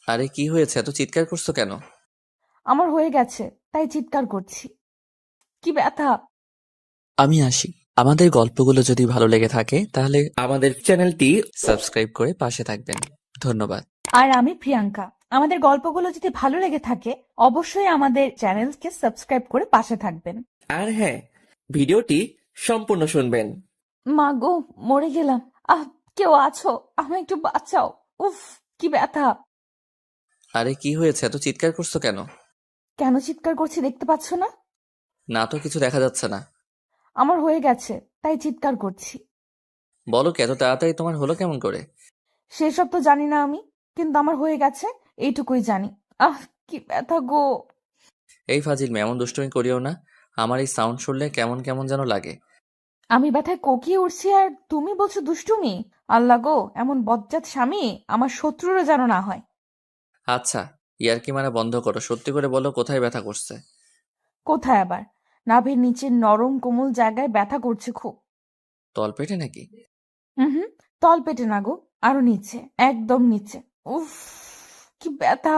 আরে কি হয়েছে, এত চিৎকার করছো কেন? আমার হয়ে গেছে, তাই চিৎকার করছি। কি ব্যথা! আমি আসি। আমাদের গল্পগুলো যদি ভালো লেগে থাকে তাহলে আমাদের চ্যানেলটি সাবস্ক্রাইব করে পাশে থাকবেন। ধন্যবাদ। আর আমি প্রিয়াঙ্কা। আমাদের গল্পগুলো যদি ভালো লেগে থাকে, অবশ্যই আমাদের চ্যানেলকে সাবস্ক্রাইব করে পাশে থাকবেন। আর হ্যাঁ, ভিডিওটি সম্পূর্ণ শুনবেন। মা গো, মরে গেলাম। আহ, কেউ আছো? আমায় একটু বাঁচাও। উফ, কি ব্যথা! আরে কি হয়েছে, এত চিৎকার করছো কেন? কেন চিৎকার করছি দেখতে পাচ্ছ না? না তো, কিছু দেখা যাচ্ছে না। আমার হয়ে গেছে, তাই চিৎকার করছি। বলো কি, এত তাড়াতাড়ি তোমার হলো কেমন করে? সেসব তো জানি না আমি, কিন্তু আমার হয়ে গেছে, এইটুকুই জানি। আহ, কি ব্যথা গো! এই ফাজিল মেয়ে, এমন দুষ্টুমি করিও না। আমার এই সাউন্ড শুনলে কেমন কেমন যেন লাগে। আমি ব্যথায় কোকিয়ে উঠছি আর তুমি বলছো দুষ্টুমি? আল্লাহ গো, এমন বজ্জাত স্বামী আমার শত্রুরও যেন না হয়। আচ্ছা, ইয়ার্কি মারা বন্ধ করো, সত্যি করে বলো কোথায় ব্যথা করছে। কোথায় আবার? নাভির নিচের নরম কোমল জায়গায় ব্যথা করছে খুব। তলপেটে নাকি? হুম, তল পেটে না গো, আরো নিচে, একদম নিচে। উফ, কি ব্যথা!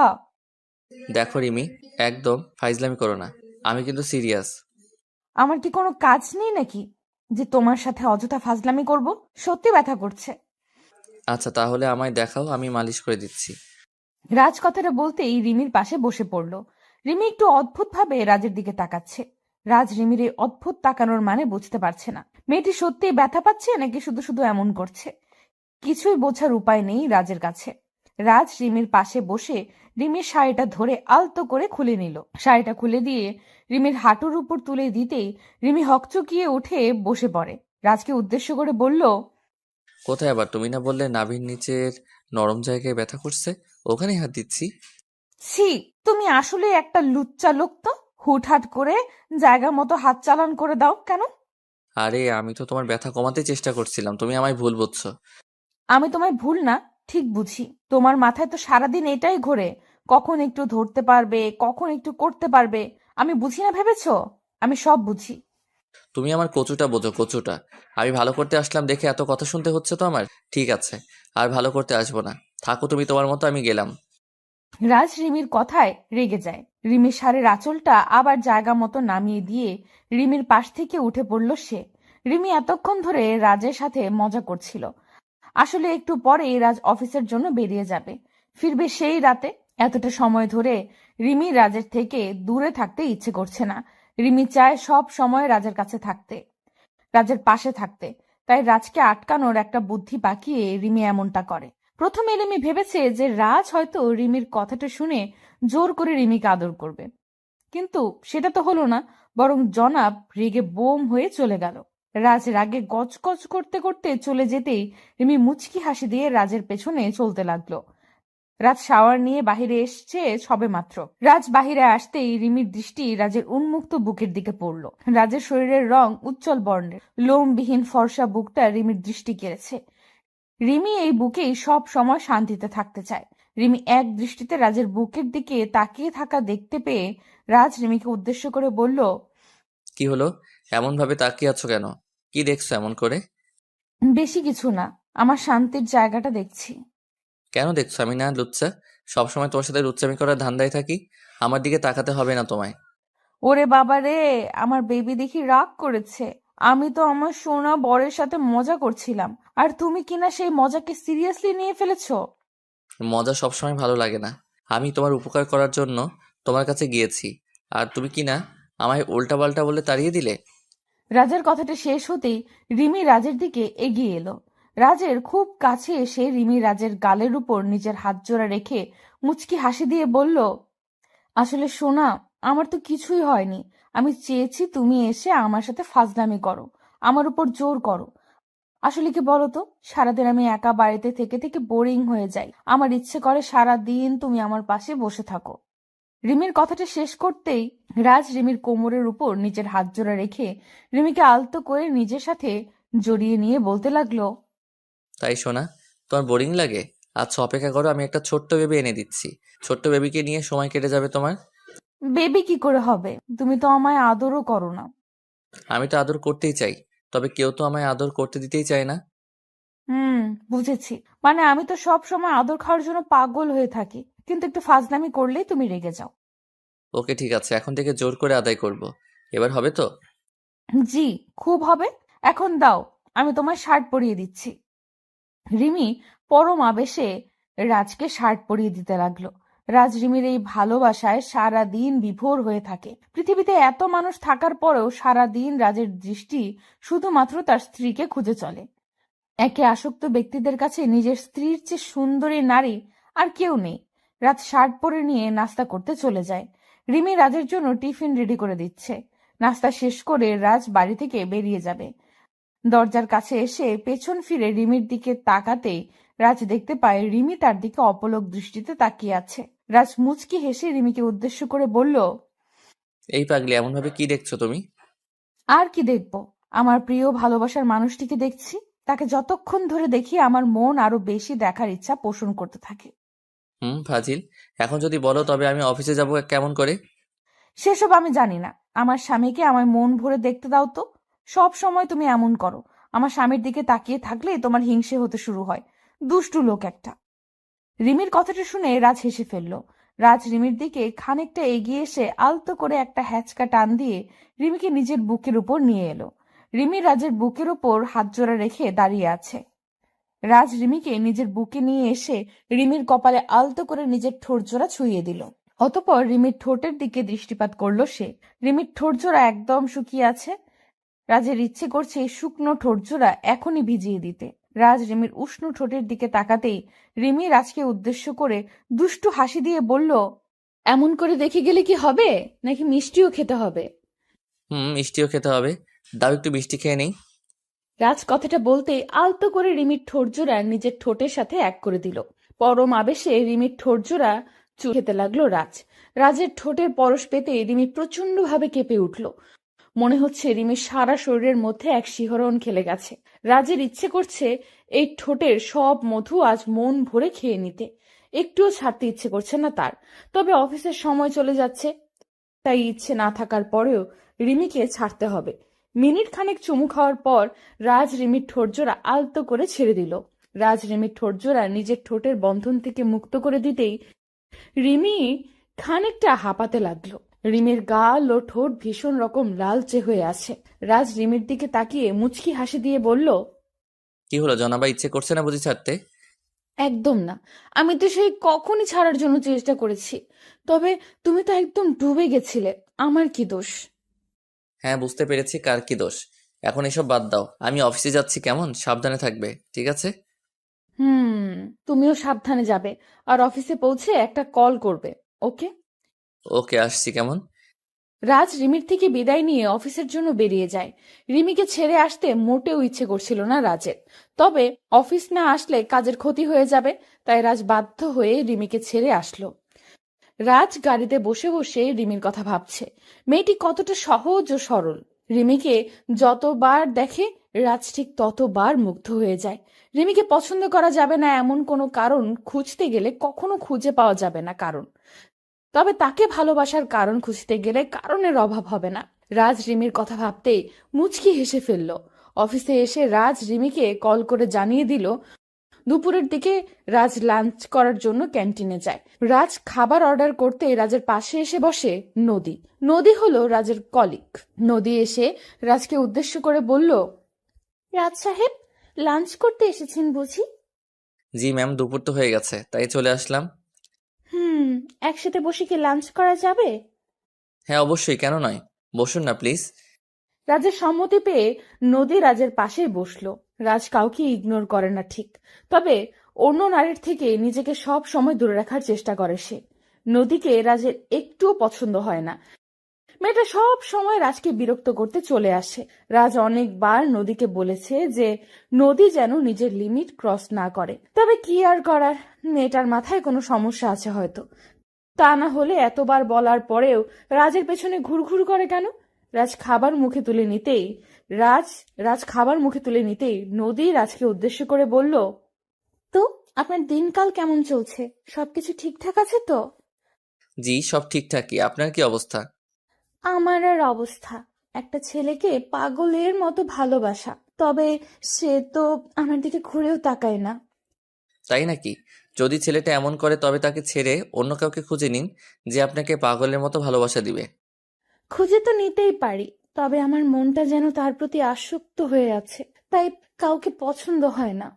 দেখো রিমি, একদম ফাইজলামি করো না। আমি কিন্তু সিরিয়াস। আমার কি কোনো কাজ নেই নাকি যে তোমার সাথে অযথা ফাজলামি করব? সত্যি ব্যথা করছে। আচ্ছা তাহলে আমায় দেখাও, আমি মালিশ করে দিচ্ছি। রাজ কথাটা বলতেই রিমির পাশে বসে পড়ল। রিমি একটু অদ্ভুত ভাবে রাজের দিকে তাকাচ্ছে। রাজ রিমির এই অদ্ভুত তাকানোর মানে বুঝতে পারছে না। মেয়েটি সত্যিই ব্যথা পাচ্ছে নাকি শুধু শুধু এমন করছে। কিছুই বোঝার উপায় নেই রাজের কাছে। রাজ রিমির পাশে বসে রিমির শাড়িটা ধরে আলতো করে খুলে নিল। শাড়িটা খুলে দিয়ে রিমির হাঁটুর উপর তুলে দিতেই রিমি হকচকিয়ে উঠে বসে পড়ে। রাজকে উদ্দেশ্য করে বলল, কোথায় আবার? তুমি না বললে নাভির নিচের নরম জায়গায় ব্যথা করছে? ওখানেই হাত দিচ্ছি। ছি, তুমি আসলে একটা লুচ্চা লোক তো। হুটহাট করে জায়গা মতো হাত চালান করে দাও কেন? আরে আমি তো তোমার ব্যথা কমাতে চেষ্টা করছিলাম, তুমি আমায় ভুল বুঝছো। আমি তোমায় ভুল না, ঠিক বুঝি। তোমার মাথায় তো সারাদিন এটাই ঘোরে, কখন একটু ধরতে পারবে, কখন একটু করতে পারবে। আমি বুঝি না ভেবেছো? আমি সব বুঝি। তুমি আমার কচুটা বোঝো, কচুটা। আমি ভালো করতে আসলাম দেখে এত কথা শুনতে হচ্ছে তো আমার। ঠিক আছে, আর ভালো করতে আসবো না। থাকো তুমি তোমার মতো, আমি গেলাম। রাজ রিমির কথায় রেগে যায়। রিমির শাড়ির আঁচলটা আবার জায়গা মতো নামিয়ে দিয়ে রিমির পাশ থেকে উঠে পড়ল সে। রিমি এতক্ষণ ধরে রাজের সাথে মজা করছিল। আসলে একটু পরেই রাজ অফিসের জন্য বেরিয়ে যাবে, ফিরবে সেই রাতে। এতটা সময় ধরে রিমি রাজের থেকে দূরে থাকতে ইচ্ছে করছে না। রিমি চায় সব সময় রাজের কাছে থাকতে, রাজের পাশে থাকতে। তাই রাজকে আটকানোর একটা বুদ্ধি পাকিয়ে রিমি এমনটা করে। প্রথমে রিমি ভেবেছে যে রাজ হয়তো রিমির কথাটা শুনে জোর করে রিমিকে আদর করবে, কিন্তু সেটা তো হলো না। বরং জনাব রেগে বোম হয়ে চলে গেল। রাজ রাগে গজগজ করতে করতে চলে যেতেই রিমি মুচকি হাসি দিয়ে রাজের পেছনে চলতে লাগলো। রাজ শাওয়ার নিয়ে বাহিরে এসছে সবেমাত্র। রাজ বাহিরে আসতেই রিমির দৃষ্টি রাজের উন্মুক্ত বুকের দিকে পড়ল। রাজের শরীরের রং উজ্জ্বল বর্ণের, লোমবিহীন ফর্সা বুকটা রিমির দৃষ্টি কেড়েছে। রিমি এই বুকেই সব সময় শান্তিতে থাকতে চায়। রিমি এক দৃষ্টিতে রাজের বুকের দিকে তাকিয়ে থাকা দেখতে পেয়ে রাজ রিমিকে উদ্দেশ্য করে বলল, কি হলো? এমন ভাবে তাকিয়ে আছো কেন? কি দেখছো এমন করে? বেশি কিছু না, আমার শান্তির জায়গাটা দেখছি। কেন দেখছো? আমি না লুচ্চা? সবসময় তোমার সাথে লুচ্চামি করার ধান্দায় থাকি। আমার দিকে তাকাতে হবে না তোমায়। ওরে বাবা রে, আমার বেবি দেখি রাগ করেছে। আমি তো আমার সোনা বরের সাথে মজা করছিলাম, আর তুমি কিনা সেই মজাকে সিরিয়াসলি নিয়ে ফেলেছো। মজা সবসময় ভালো লাগে না। আমি তোমার উপকার করার জন্য তোমার কাছে গিয়েছি, আর তুমি কি না আমায় উল্টাপাল্টা বলে তাড়িয়ে দিলে। রাজের কথাটা শেষ হতেই রিমি রাজের দিকে এগিয়ে এলো। রাজের খুব কাছে এসে রিমি রাজের গালের উপর নিজের হাত জোড়া রেখে মুচকি হাসি দিয়ে বলল, আসলে সোনা, আমার তো কিছুই হয়নি। আমি চেয়েছি তুমি এসে আমার সাথে ফাজলামি করো, আমার উপর জোর করো। আসলে কি বলতো, সারাদিন আমি একা বাড়িতে থেকে থেকে বোরিং হয়ে যাই। আমার ইচ্ছে করে সারা দিন তুমি আমার পাশে বসে থাকো। রিমির কথাটা শেষ করতেই রাজ রিমির কোমরের উপর নিজের হাত জোড়া রেখে রিমিকে আলতো করে নিজের সাথে জড়িয়ে নিয়ে বলতে লাগলো, তাই শোনা, তোমার বোরিং লাগে? আচ্ছা অপেক্ষা করো, আমি একটা ছোট্ট বেবি এনে দিচ্ছি। ছোট্ট বেবিকে নিয়ে সময় কেটে যাবে তোমার। বেবি কি করে হবে? তুমি তো আমায় আদরও করো না। আমি তো আদর করতেই চাই, তবে কেউ তো আমায় আদর করতে দিতেই চায় না। হুম, বুঝেছি। মানে আমি তো সব সময় আদর খাওয়ার জন্য পাগল হয়ে থাকি। কিন্তু একটু ফাজলামি করলেই তুমি রেগে যাও। ওকে ঠিক আছে, এখন থেকে জোর করে আদায় করব। এবার হবে তো? জি, খুব হবে। এখন দাও, আমি তোমার শার্ট পরিয়ে দিচ্ছি। রিমি পরম আবেশে রাজকে শার্ট পরিয়ে দিতে লাগলো। রাজ রিমির এই ভালোবাসায় সারা দিন বিভোর হয়ে থাকে। পৃথিবীতে এত মানুষ থাকার পরেও সারা দিন রাজের দৃষ্টি শুধুমাত্র তার স্ত্রীকে খুঁজে চলে। একে আসক্ত ব্যক্তিদের কাছে নিজের স্ত্রীর চেয়ে সুন্দরী নারী আর কেউ নেই। রাত শার্ট পরে নিয়ে নাস্তা করতে চলে যায়। রিমি রাজের জন্য টিফিন রেডি করে দিচ্ছে। নাস্তা শেষ করে রাজ বাড়ি থেকে বেরিয়ে যাবে। দরজার কাছে এসে পেছন ফিরে রিমির দিকে তাকাতেই রাজ দেখতে পায় রিমি তার দিকে অপলক দৃষ্টিতে তাকিয়ে আছে। রাজ মুচকি হেসে রিমিকে উদ্দেশ্য করে বলল, এই পাগলি, এমন ভাবে কি দেখছো তুমি? আর কি দেখবো, আমার প্রিয় ভালোবাসার মানুষটিকে দেখছি। তাকে যতক্ষণ ধরে দেখি আমার মন আরো বেশি দেখার ইচ্ছা পোষণ করতে থাকে। ফাজিল, এখন যদি বলো তবে আমি অফিসে যাব কেমন করে? সেসব আমি জানি না। আমার স্বামীকে আমার মন ভরে দেখতে দাও তো। সব সময় তুমি এমন করো। আমার স্বামীর দিকে তাকিয়ে থাকলে তোমার হিংসে হতে শুরু হয়। দুষ্টু লোক একটা। রিমির কথাটা শুনে রাজ হেসে ফেলল। রাজ রিমির দিকে খানিকটা এগিয়ে এসে আলতো করে একটা হ্যাচকা টান দিয়ে রিমিকে নিজের বুকের উপর নিয়ে এলো। রিমি রাজের বুকের উপর হাত জোড়া রেখে দাঁড়িয়ে আছে। রাজ রিমিকে নিজের বুকে নিয়ে এসে রিমির কপালে আলতো করে নিজের ঠোঁট জোড়া ছুঁয়ে দিল। অতঃপর রিমির ঠোঁটের দিকে দৃষ্টিপাত করলো সে। রিমির ঠোঁট জোড়া একদম শুকিয়ে আছে। রাজের ইচ্ছে করছে এই শুকনো ঠোঁট জোড়া এখনই ভিজিয়ে দিতে। রাজ রিমির উষ্ণ ঠোঁটের দিকে তাকাতেই রিমি রাজকে উদ্দেশ্য করে দুষ্টু হাসি দিয়ে বলল, এমন করে দেখে গেলে কি হবে, নাকি মিষ্টিও খেতে হবে? মিষ্টিও খেতে হবে। দাও একটু মিষ্টি খেয়ে নেই। রাজ কথাটা বলতেই আলতো করে রিমির ঠোঁট জোড়া নিজের ঠোঁটের সাথে এক করে দিল। পরম আবেশে রিমির ঠোঁট জোড়া খেতে লাগলো রাজ। রাজের ঠোঁটের পরশ পেতে রিমি প্রচন্ড ভাবে কেঁপে উঠল। মনে হচ্ছে রিমির সারা শরীরের মধ্যে এক শিহরণ খেলে গেছে। রাজের ইচ্ছে করছে এই ঠোঁটের সব মধু আজ মন ভরে খেয়ে নিতে। একটুও ছাড়তে ইচ্ছে করছে না তার। তবে অফিসের সময় চলে যাচ্ছে, তাই ইচ্ছে না থাকার পরেও রিমিকে ছাড়তে হবে। মিনিট খানেক চুমু খাওয়ার পর রাজ রিমির ঠোঁটজোড়া আলতো করে ছেড়ে দিল। রাজ রিমির ঠোঁটজোড়া নিজের ঠোঁটের বন্ধন থেকে মুক্ত করে দিতেই রিমি খানিকটা হাঁপাতে লাগলো। রিমির গাল ও ঠোঁট ভীষণ রকম লালচে হয়ে আছে। রাজ রিমির দিকে তাকিয়ে মুচকি হাসি দিয়ে বলল, কি হলো জনাবা, ইচ্ছে করছে না বুঝি ছাড়তে? একদম না। আমি তো সেই কখনই ছাড়ার জন্য চেষ্টা করেছি। তবে তুমি তো একদম ডুবে গেছিলে। আমার কি দোষ? হ্যাঁ, বুঝতে পেরেছি কার কি দোষ। এখন এসব বাদ দাও, আমি অফিসে যাচ্ছি, কেমন? সাবধানে থাকবে, ঠিক আছে? হুম, তুমিও সাবধানে যাবে। আর অফিসে পৌঁছে একটা কল করবে। ওকে? ওকে, আসছি, কেমন? রাজ রিমির থেকে বিদায় নিয়ে অফিসের জন্য বেরিয়ে যায়। রিমিকে ছেড়ে আসতে মোটেও ইচ্ছে করছিল না রাজের। তবে অফিস না আসলে কাজের ক্ষতি হয়ে যাবে, তাই রাজ বাধ্য হয়ে রিমিকে ছেড়ে আসলো। রাজ গাড়িতে বসে বসে রিমির কথা ভাবছে। মেয়েটি কতটা সহজ ও সরল। রিমিকে যতবার দেখে রাজ ঠিক ততবার মুগ্ধ হয়ে যায়। রিমিকে পছন্দ করা যাবে না এমন কোনো কারণ খুঁজতে গেলে কখনো খুঁজে পাওয়া যাবে না কারণ। তবে তাকে ভালোবাসার কারণ খুঁজতে গেলে কারণের অভাব হবে না। রাজ রিমির কথা ভাবতেই মুচকি হেসে ফেলল। অফিসে এসে রাজ রিমিকে কল করে জানিয়ে দিল দুপুরের দিকে রাজ লাঞ্চ করার জন্য ক্যান্টিনে যায়। রাজ খাবার অর্ডার করতে রাজের পাশে এসে বসে নদী। নদী হলো রাজের কলিগ। নদী এসে রাজকে উদ্দেশ্য করে বলল, রাজ সাহেব, লাঞ্চ করতে এসেছেন বুঝি? জি ম্যাম, দুপুর তো হয়ে গেছে, তাই চলে আসলাম। হুম, একসাথে বসে কি লাঞ্চ করা যাবে? হ্যাঁ অবশ্যই, কেন নয়, বসুন না প্লিজ। রাজের সম্মতি পেয়ে নদী রাজের পাশে বসলো। রাজ কাউকে ইগনোর করে না ঠিক, তবে অন্য নারীর থেকে নিজেকে সব সময় দূরে রাখার চেষ্টা করে সে। নদীকে রাজের একটুও পছন্দ হয় না। মেয়েটা সব সময় রাজকে বিরক্ত করতে চলে আসে। রাজ অনেকবার নদীকে বলেছে যে নদী যেন নিজের লিমিট ক্রস না করে। তবে কি আর করার, মেয়েটার মাথায় কোনো সমস্যা আছে হয়তো। তা না হলে এতবার বলার পরেও রাজের পেছনে ঘুরঘুর করে কেন? রাজ খাবার মুখে তুলে নিতেই রাজ রাজ খাবার মুখে তুলে নিতেই নদী রাজকে উদ্দেশ্য করে বলল, তো আপনার দিনকাল কেমন চলছে? সবকিছু ঠিকঠাক আছে তো? জি, সব ঠিকঠাকই, আপনার কি অবস্থা? আমার আর অবস্থা, একটা ছেলেকে পাগলের মতো ভালোবাসা, তবে সে তো আমার দিকে ঘুরেও তাকায় না। তাই নাকি? যদি ছেলেটা এমন করে তবে তাকে ছেড়ে অন্য কাউকে খুঁজে নিন যে আপনাকে পাগলের মতো ভালোবাসা দিবে। খুঁজে তো নিতেই পারি, তবে আমার মনটা যেন তার প্রতি আসক্ত হয়ে আছে, তাই কাউকে পছন্দ হয় না।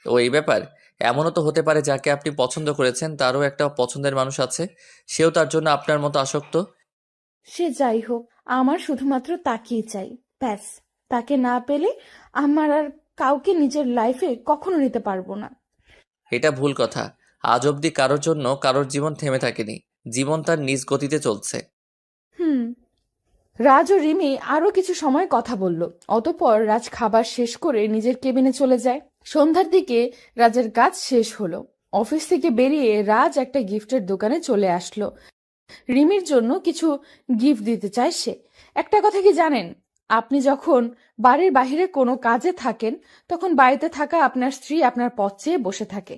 ও এই ব্যাপার। এমনও তো হতে পারে যাকে আপনি পছন্দ করেছেন তারও একটা পছন্দের মানুষ আছে, সেও তার জন্য আপনার মতো আসক্ত। সে যাই হোক, আমার শুধুমাত্র তাকেই চাই, ব্যাস। তাকে না পেলে আমার আর কাউকে নিজের লাইফে কখনো নিতে পারবো না। এটা ভুল কথা। আজ অবধি কারোর জন্য কারোর জীবন থেমে থাকেনি, জীবন তার নিজ গতিতে চলছে। হুম। রাজ ও রিমি আরো কিছু সময় কথা বলল। অতঃপর রাজ খাবার শেষ করে নিজের কেবিনে চলে যায়। সন্ধ্যার দিকে রাজের কাজ শেষ হলো। অফিস থেকে বেরিয়ে রাজ একটা গিফটের দোকানে চলে আসলো। রিমির জন্য কিছু গিফট দিতে চায় সে। একটা কথা কি জানেন, আপনি যখন বাড়ির বাইরে কোনো কাজে থাকেন তখন বাড়িতে থাকা আপনার স্ত্রী আপনার পথ চেয়ে বসে থাকে,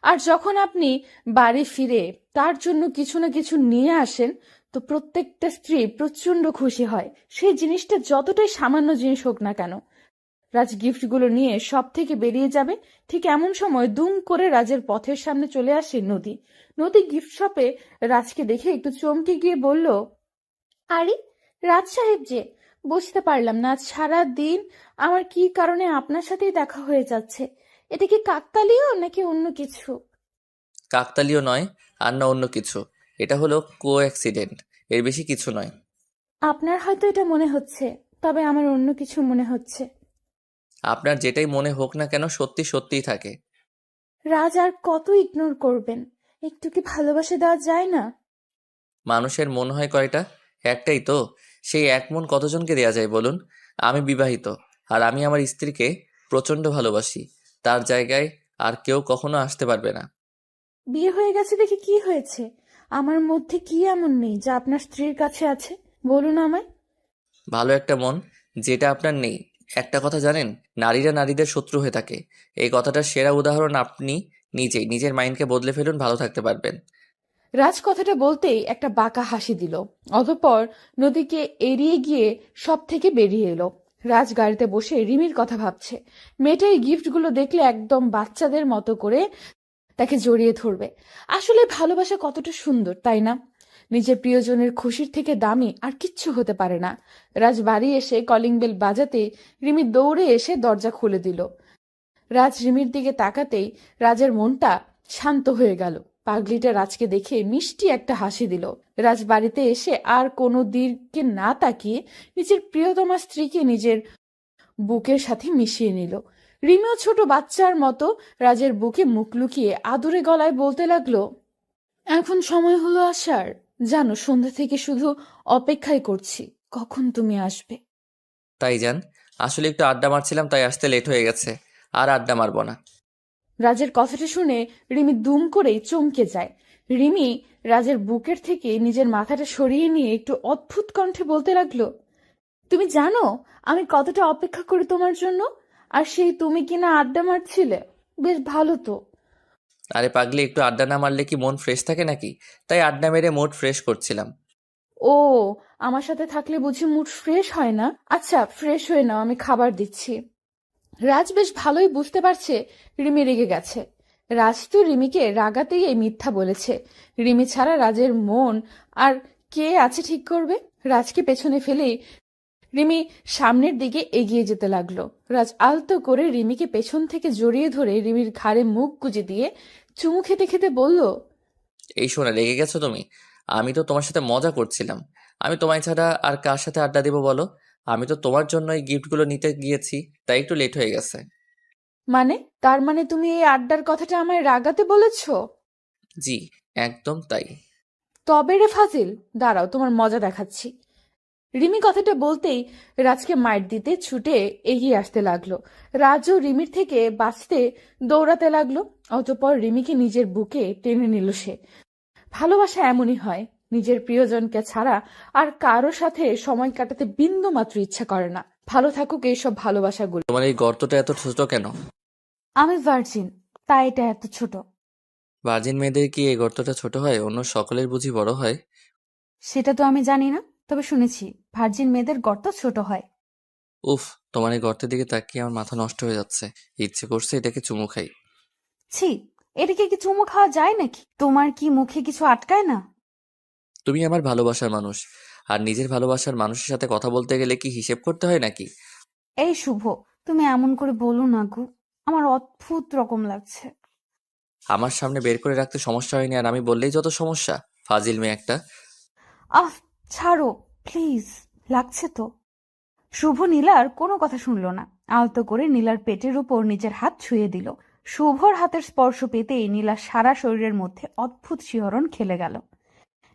আর যখন আপনি বাড়ি ফিরে তার জন্য কিছু না কিছু নিয়ে আসেন তো প্রত্যেকটা স্ত্রী প্রচন্ড খুশি হয়, সেই জিনিসটা যতটাই সামান্য জিনিস হোক না কেন। রাজ গিফটগুলো নিয়ে সব থেকে বেরিয়ে যাবে, ঠিক এমন সময় দুম করে রাজের পথের সামনে চলে আসে নদী। নদী গিফট শপে রাজকে দেখে একটু চমকে গিয়ে বলল, আরে রাজ সাহেব যে, বুঝতে পারলাম না আজ সারা দিন আমার কি কারণে আপনার সাথেই দেখা হয়ে যাচ্ছে। এটা কি কাকতালীয় নাকি অন্য কিছু? কাকতালীয় নয়, আর না অন্য কিছু। এটা হলো কো অ্যাক্সিডেন্ট, এর বেশি কিছু নয়। আপনার হয়তো এটা মনে হচ্ছে, তবে আমার অন্য কিছু মনে হচ্ছে। আপনার যেটাই মনে হোক না কেন সত্যি সত্যিই থাকে। রাজ আর কত ইগনোর করবেন? একটু কি ভালোবাসা দেওয়া যায় না? মানুষের মন হয় কয়টা? একটাই তো। সেই এক মন কতজনকে দেয়া যায় বলুন? আমি বিবাহিত, আর আমি আমার স্ত্রীকে প্রচণ্ড ভালোবাসি। তার জায়গায় আর কেউ কখনো আসতে পারবে না। বিয়ে হয়ে গেছে দেখে কি হয়েছে? আমার মধ্যে কি এমন নেই যা আপনার স্ত্রীর কাছে আছে? বলুন আমায়। ভালো একটা মন, যেটা আপনার নেই। একটা কথা জানেন, নারীরা নারীদের শত্রু হয়ে থাকে। এই কথাটার সেরা উদাহরণ আপনি নিজেই। নিজের মাইন্ডকে বদলে ফেলুন, ভালো থাকতে পারবেন। রাজ কথাটা বলতেই একটা বাঁকা হাসি দিল। অতঃপর নদীকে এড়িয়ে গিয়ে সব থেকে বেরিয়ে এলো। রাজ গাড়িতে বসে রিমির কথা ভাবছে। মেয়েটা এই গিফটগুলো দেখলে একদম বাচ্চাদের মতো করে তাকে জড়িয়ে ধরবে। আসলে ভালোবাসা কতটা সুন্দর, তাই না? নিজের প্রিয়জনের খুশির থেকে দামি আর কিচ্ছু হতে পারে না। রাজ বাড়ি এসে কলিং বেল বাজাতে রিমি দৌড়ে এসে দরজা খুলে দিল। রাজ রিমির দিকে তাকাতেই রাজের মনটা শান্ত হয়ে গেল। পাগলিটা রাজকে দেখে মিষ্টি একটা হাসি দিল। রাজ বাড়িতে এসে আর কোনো দিকে না তাকিয়ে নিজের প্রিয়তমা স্ত্রীকে নিজের বুকের সাথে মিশিয়ে নিল। রিমিও ছোট বাচ্চার মতো রাজের বুকে মুখ লুকিয়ে আদুরে গলায় বলতে লাগলো, এখন সময় হলো আসার। জানো, সন্ধ্যা থেকে শুধু অপেক্ষাই করছি কখন তুমি আসবে। তাই যান, আসলে একটু আড্ডা মারছিলাম তাই আসতে লেট হয়ে গেছে। আর আড্ডা মারবো না। রাজের কথাটা শুনে রিমি দুম করেই চমকে যায়। রিমি রাজের বুকের থেকে নিজের মাথাটা সরিয়ে নিয়ে একটু অদ্ভুত কণ্ঠে বলতে লাগলো, তুমি জানো আমি কতটা অপেক্ষা করি তোমার জন্য, আর সেই তুমি কিনা আড্ডা মারছিলে। বেশ ভালো তো। আরে পাগলি, একটু আড্ডা না মারলে কি মন ফ্রেশ থাকে নাকি? তাই আড্ডা মেরে মুড ফ্রেশ করছিলাম। ও, আমার সাথে থাকলে বুঝি মুড ফ্রেশ হয় না? আচ্ছা, ফ্রেশ হয়ে নাও, আমি খাবার দিচ্ছি। রাজ বেশ ভালোই বুঝতে পারছে রিমি রেগে গেছে। রাজ তো রিমিকে রাগাতেই এই মিথ্যা বলেছে। রিমি ছাড়া রাজের মন আর কে আছে ঠিক করবে? রাজকে পেছনে ফেলেই রিমি সামনের দিকে এগিয়ে যেতে লাগলো। রাজ আলতো করে রিমিকে পেছন থেকে জড়িয়ে ধরে রিমির ঘাড়ে মুখ গুজে দিয়ে চুমু খেতে খেতে বলল, এই শোনা, রেগে গেছো তুমি? আমি তো তোমার সাথে মজা করছিলাম। আমি তোমায় ছাড়া আর কার সাথে আড্ডা দেবো বলো? আমি তো তোমার জন্য এই গিফটগুলো নিতে গিয়েছি, তাই একটু লেট হয়ে গেছে। মানে, তার মানে তুমি এই আড্ডার কথাটা আমায় রাগাতে বলেছো? জি, একদম তাই। তবে রে ফাজিল, দাঁড়াও তোমার মজা দেখাচ্ছি। রিমি কথাটা বলতেই রাজকে মাইর দিতে ছুটে এগিয়ে আসতে লাগলো। রাজও রিমির থেকে বাঁচতে দৌড়াতে লাগলো। অতঃপর রিমিকে নিজের বুকে টেনে নিল সে। ভালোবাসা এমনই হয়, নিজের প্রিয়জনকে ছাড়া আর কারো সাথে সময় কাটাতে বিন্দু মাত্র ইচ্ছা করে না। ভালো থাকুক এইসব ভালোবাসাগুলো। তোমার এই গর্তটা এত ছোট কেন? আমি ভার্জিন, তাই এটা এত ছোট। ভার্জিন মেয়েদের কি এই গর্তটা ছোট হয়? অন্য সকলের বুঝি বড় হয়? সেটা তো আমি জানি না, তবে শুনেছি ভার্জিন মেয়েদের গর্ত ছোট হয়। উফ, তোমার এই গর্তের দিকে তাকিয়ে আমার মাথা নষ্ট হয়ে যাচ্ছে। ইচ্ছে করছে এটাকে চুমু খাই। ছি, এটাকে কি চুমু খাওয়া যায় নাকি? তোমার কি মুখে কিছু আটকায় না? তুমি আমার ভালোবাসার মানুষ, আর নিজের ভালোবাসার মানুষের সাথে কথা বলতে গেলে কি হিসেব করতে হয় নাকি? এই শুভ, তুমি এমন করে বলো না গো। আমার অদ্ভুত রকম লাগছে। আমার সামনে বের করে রাখতে সমস্যা হয়নি, আর আমি বললেই যত সমস্যা। ফাজিল মেয়ে একটা। আহ, ছাড়ো প্লিজ। লাগছে তো। শুভ নীলার কোনো কথা শুনল না। আলতো করে নীলার পেটের উপর নিজের হাত ছুঁয়ে দিল। শুভর হাতের স্পর্শ পেতেই নীলার সারা শরীরের মধ্যে অদ্ভুত শিহরণ খেলে গেল।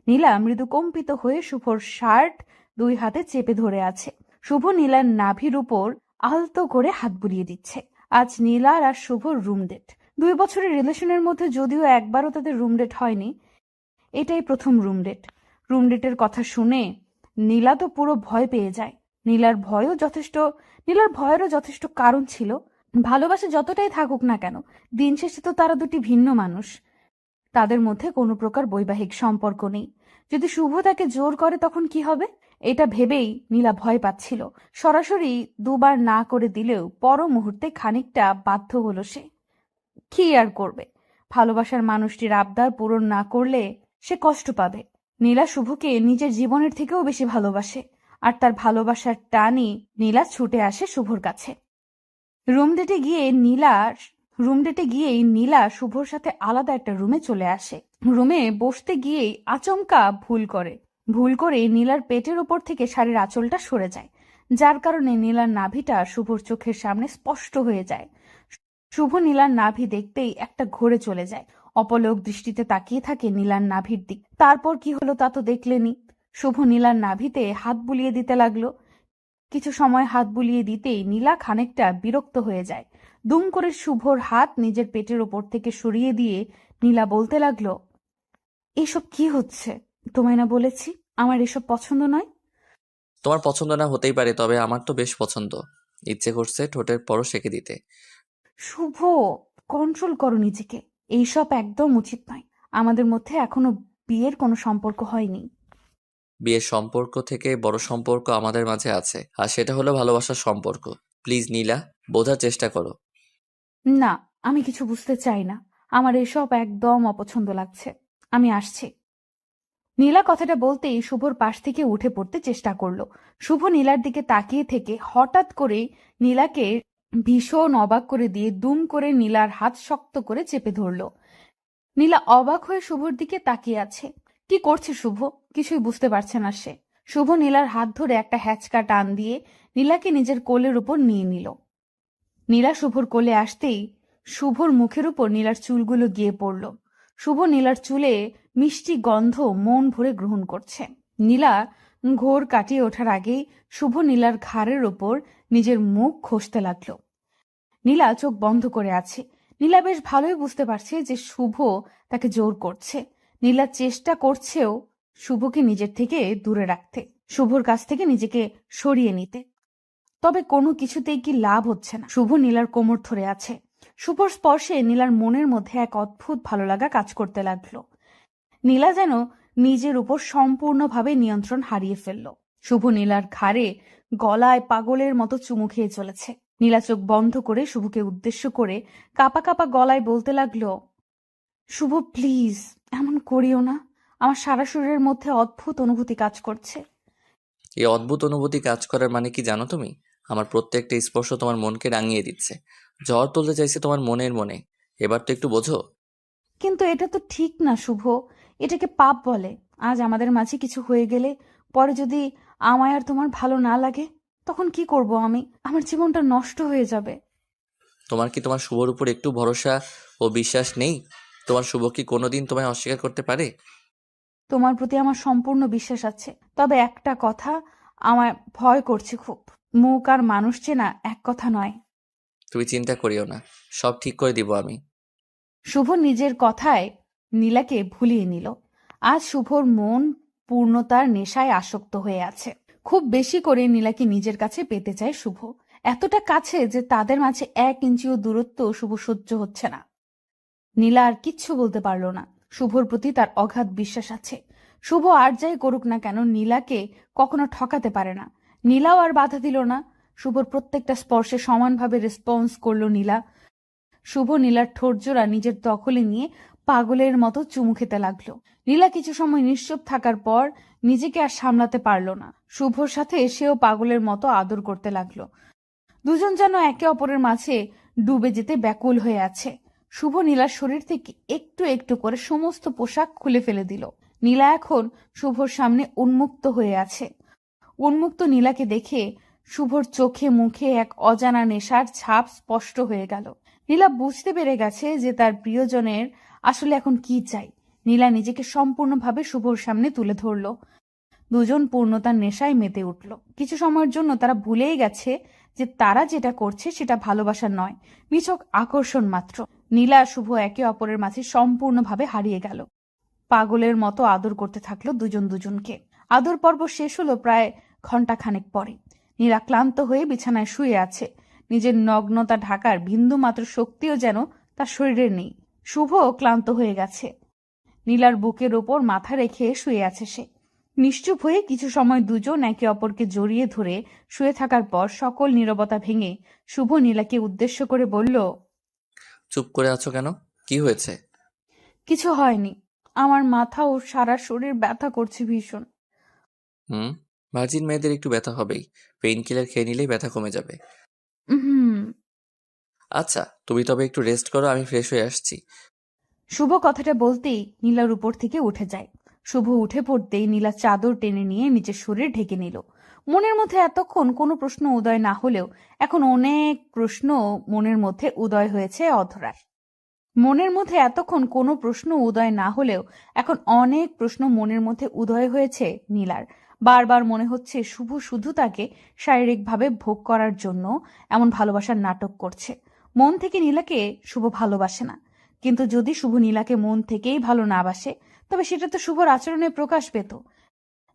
নীলা মৃদু কম্পিত হয়ে শুভর শার্ট দুই হাতে চেপে ধরে আছে। শুভ নীলার নাভির উপর আলতো করে হাত বুলিয়ে দিচ্ছে। আজ নীলার আর শুভর রুম ডেট। 2 বছরের রিলেশনের মধ্যে যদিও একবারও তাদের রুম ডেট হয়নি, এটাই প্রথম রুম ডেট। রুম ডেটের কথা শুনে নীলা তো পুরো ভয় পেয়ে যায়। নীলার ভয়েরও যথেষ্ট কারণ ছিল। ভালোবাসা যতটাই থাকুক না কেন, দিন শেষে তো তারা দুটি ভিন্ন মানুষ। তাদের মধ্যে কোনো প্রকার বৈবাহিক সম্পর্ক নেই। যদি শুভ তাকে জোর করে তখন কি হবে? এটা ভেবেই নীলা ভয় পাচ্ছিল। সরাসরি দুবার না করে দিলেও পর মুহূর্তে খানিকটা বাধ্য হলো সে। কি আর করবে? ভালোবাসার মানুষটির আবদার পূরণ না করলে সে কষ্ট পাবে। নীলা শুভকে নিজের জীবনের থেকেও বেশি ভালোবাসে, আর তার ভালোবাসার টানই নীলা ছুটে আসে শুভর কাছে। রুম ডেটে গিয়েই নীলা শুভর সাথে আলাদা একটা রুমে চলে আসে। রুমে বসতে গিয়েই আচমকা ভুল করে নীলার পেটের ওপর থেকে শাড়ির আঁচলটা সরে যায়, যার কারণে নীলার নাভিটা শুভর চোখের সামনে স্পষ্ট হয়ে যায়। শুভ নীলার নাভি দেখতেই একটা ঘোরে চলে যায়। অপলক দৃষ্টিতে তাকিয়ে থাকে নীলার নাভির দিক। তারপর কি হলো তা তো দেখলেনি। শুভ নীলার নাভিতে হাত বুলিয়ে দিতে লাগলো। কিছু সময় হাত বুলিয়ে দিতেই নীলা খানিকটা বিরক্ত হয়ে যায়। দুম করে শুভর হাত নিজের পেটের ওপর থেকে সরিয়ে দিয়ে নীলা বলতে লাগলো, এসব কি হচ্ছে? তোমায় না বলেছি আমার এসব পছন্দ নয়? তোমার পছন্দ না হতেই পারে, তবে আমার তো বেশ পছন্দ। ইচ্ছে করছে ঠোঁটের পরও সেঁকে দিতে। শুভ, কন্ট্রোল করো নিজেকে। এইসব একদম উচিত নয়। আমাদের মধ্যে এখনো বিয়ের কোনো সম্পর্ক হয়নি। বিয়ের সম্পর্ক থেকে বড় সম্পর্ক আমাদের মাঝে আছে, আর সেটা হলো ভালোবাসার সম্পর্ক। প্লিজ নীলা, বোঝার চেষ্টা করো। না, আমি কিছু বুঝতে চাই না। আমার এসব একদম অপছন্দ লাগছে। আমি আসছি। নীলা কথাটা বলতেই শুভর পাশ থেকে উঠে পড়তে চেষ্টা করলো। শুভ নীলার দিকে তাকিয়ে থেকে হঠাৎ করে নীলাকে ভীষণ অবাক করে দিয়ে দুম করে নীলার হাত শক্ত করে চেপে ধরলো। নীলা অবাক হয়ে শুভর দিকে তাকিয়ে আছে। কি করছে শুভ? কিছুই বুঝতে পারছে না সে। শুভ নীলার হাত ধরে একটা হ্যাচকা টান দিয়ে নীলাকে নিজের কোলের উপর নিয়ে নিল। নীলা শুভর কোলে আসতেই শুভর মুখের উপর নীলার চুলগুলো গিয়ে পড়ল। শুভ নীলার চুলে মিষ্টি গন্ধ মন ভরে গ্রহণ করছে। নীলা ঘোর কাটিয়ে ওঠার আগেই শুভ নীলার ঘাড়ের ওপর নিজের মুখ ঘষতে লাগলো। নীলা চোখ বন্ধ করে আছে। নীলা বেশ ভালোই বুঝতে পারছে যে শুভ তাকে জোর করছে। নীলা চেষ্টা করছেও শুভকে নিজের থেকে দূরে রাখতে, শুভর কাছ থেকে নিজেকে সরিয়ে নিতে। তবে কোনো কিছুতেই কি লাভ হচ্ছে না। শুভ নীলার কোমর ধরে আছে। শুভর স্পর্শে নীলার মনের মধ্যে এক অদ্ভুত ভালো লাগা কাজ করতে লাগলো। নীলা যেন নিজের উপর সম্পূর্ণভাবে নিয়ন্ত্রণ হারিয়ে ফেলল। শুভ নীলার ঘাড়ে গলায় পাগলের মতো চুমু খেয়ে চলেছে। নীলা চোখ বন্ধ করে শুভকে উদ্দেশ্য করে কাপা কাপা গলায় বলতে লাগলো, শুভ প্লিজ, এমন করিও না। আমার সারা শরীরের মধ্যে অদ্ভুত অনুভূতি কাজ করছে। এই অদ্ভুত অনুভূতি কাজ করার মানে কি জানো তুমি? আমার প্রত্যেকটা স্পর্শ তোমার মনকে রাঙিয়ে দিচ্ছে। ঝড় তুলতে চাইছে তোমার মনে। এবার তো একটু বোঝো। কিন্তু এটা তো ঠিক না শুভ। এটাকে পাপ বলে। আজ আমাদের মাঝে কিছু হয়ে গেলে পরে যদি আমায় আর তোমার ভালো না লাগে, তখন কি করব আমি? আমার জীবনটা নষ্ট হয়ে যাবে। তোমার কি তোমার শুভর উপর একটু ভরসা ও বিশ্বাস নেই? তোমার শুভ কি কোনোদিন তোমায় অস্বীকার করতে পারে? তোমার প্রতি আমার সম্পূর্ণ বিশ্বাস আছে, তবে একটা কথা আমার ভয় করছে খুব। মুখ আর মানুষ চেনা এক কথা নয়। তুমি চিন্তা করিও না, সব ঠিক করে দিব আমি। শুভ নিজের কথায় নীলাকে ভুলিয়ে নিল। আজ শুভর মন পূর্ণতার নেশায় আসক্ত হয়ে আছে। খুব বেশি করে নীলাকে নিজের কাছে পেতে চায় শুভ। এতটা কাছে যে তাদের মাঝে 1 ইঞ্চিও দূরত্ব শুভ সহ্য হচ্ছে না। নীলা আর কিচ্ছু বলতে পারল না। শুভর প্রতি তার অগাধ বিশ্বাস আছে। শুভ আর যাই করুক না কেন নীলাকে কখনো ঠকাতে পারে না। নীলাও আর বাধা দিল না। শুভর প্রত্যেকটা স্পর্শে সমানভাবে রেসপন্স করলো নীলা। শুভ নীলার ঠোঁটজোড়া নিজের দখলে নিয়ে পাগলের মতো চুমু খেতে লাগলো। নীলা কিছু সময় নিশ্চুপ থাকার পর নিজেকে আর সামলাতে পারল না। শুভর সাথে সেও পাগলের মতো আদর করতে লাগলো। দুজন যেন একে অপরের মাঝে ডুবে যেতে ব্যাকুল হয়ে আছে। শুভ নীলার শরীর থেকে একটু একটু করে সমস্ত পোশাক খুলে ফেলে দিল। নীলা এখন শুভর সামনে উন্মুক্ত হয়ে আছে। উন্মুক্ত নীলাকে দেখে শুভর চোখে মুখে এক অজানা নেশার ছাপ স্পষ্ট হয়ে গেল। নীলা বুঝতে পেরে গেছে যে তার প্রিয়জনের আসলে এখন কি চাই। নীলা নিজেকে সম্পূর্ণভাবে শুভর সামনে তুলে ধরল। দুজন পূর্ণতার নেশায় মেতে উঠল। কিছু সময়ের জন্য তারা ভুলেই গেছে যে তারা যেটা করছে সেটা ভালোবাসা নয়, নিছক আকর্ষণ মাত্র। নীলা আর শুভ একে অপরের মাঝে সম্পূর্ণভাবে হারিয়ে গেল। পাগলের মতো আদর করতে থাকলো দুজন দুজনকে। আদর পর্ব শেষ হলো প্রায় ঘন্টাখানেক পরে। নীলা ক্লান্ত হয়ে বিছানায় শুয়ে আছে। নিজের নগ্নতা ঢাকার বিন্দুমাত্র শক্তিও যেন তার শরীরে নেই। শুভ ক্লান্ত হয়ে গেছে। নীলার বুকের ওপর মাথা রেখে শুয়ে আছে সে। নিশ্চুপ হয়ে কিছু সময় দুজন একে অপরকে জড়িয়ে ধরে শুয়ে থাকার পর সকল নীরবতা ভেঙে শুভ নীলাকে উদ্দেশ্য করে বলল, চুপ করে আছো কেন? কি হয়েছে? কিছু হয়নি। আমার মাথা ও সারা শরীর ব্যথা করছে ভীষণ। হুম, ভার্জিন মেয়েদের একটু ব্যথা হবেই। পেইন কিলার খেয়ে নিলেই ব্যথা কমে যাবে। হুম। আচ্ছা, তুমি তবে একটু রেস্ট করো, আমি ফ্রেশ হয়ে আসছি। শুভ কথাটা বলতেই নীলার উপর থেকে উঠে যায়। শুভ উঠে পড়তেই নীলা চাদর টেনে নিয়ে নিজের শরীর ঢেকে নিল। মনের মধ্যে এতক্ষণ কোনো প্রশ্ন উদয় না হলেও এখন অনেক প্রশ্ন মনের মধ্যে উদয় হয়েছে অধরার। মনের মধ্যে এতক্ষণ কোনো প্রশ্ন উদয় না হলেও এখন অনেক প্রশ্ন মনের মধ্যে উদয় হয়েছে নীলার। বারবার মনে হচ্ছে শুভ শুধু তাকে শারীরিকভাবে ভোগ করার জন্য এমন ভালোবাসার নাটক করছে। মন থেকে নীলাকে শুভ ভালোবাসে না। কিন্তু যদি শুভ নীলাকে মন থেকেই ভালো না বাসে তবে সেটা তো শুভর আচরণে প্রকাশ পেত।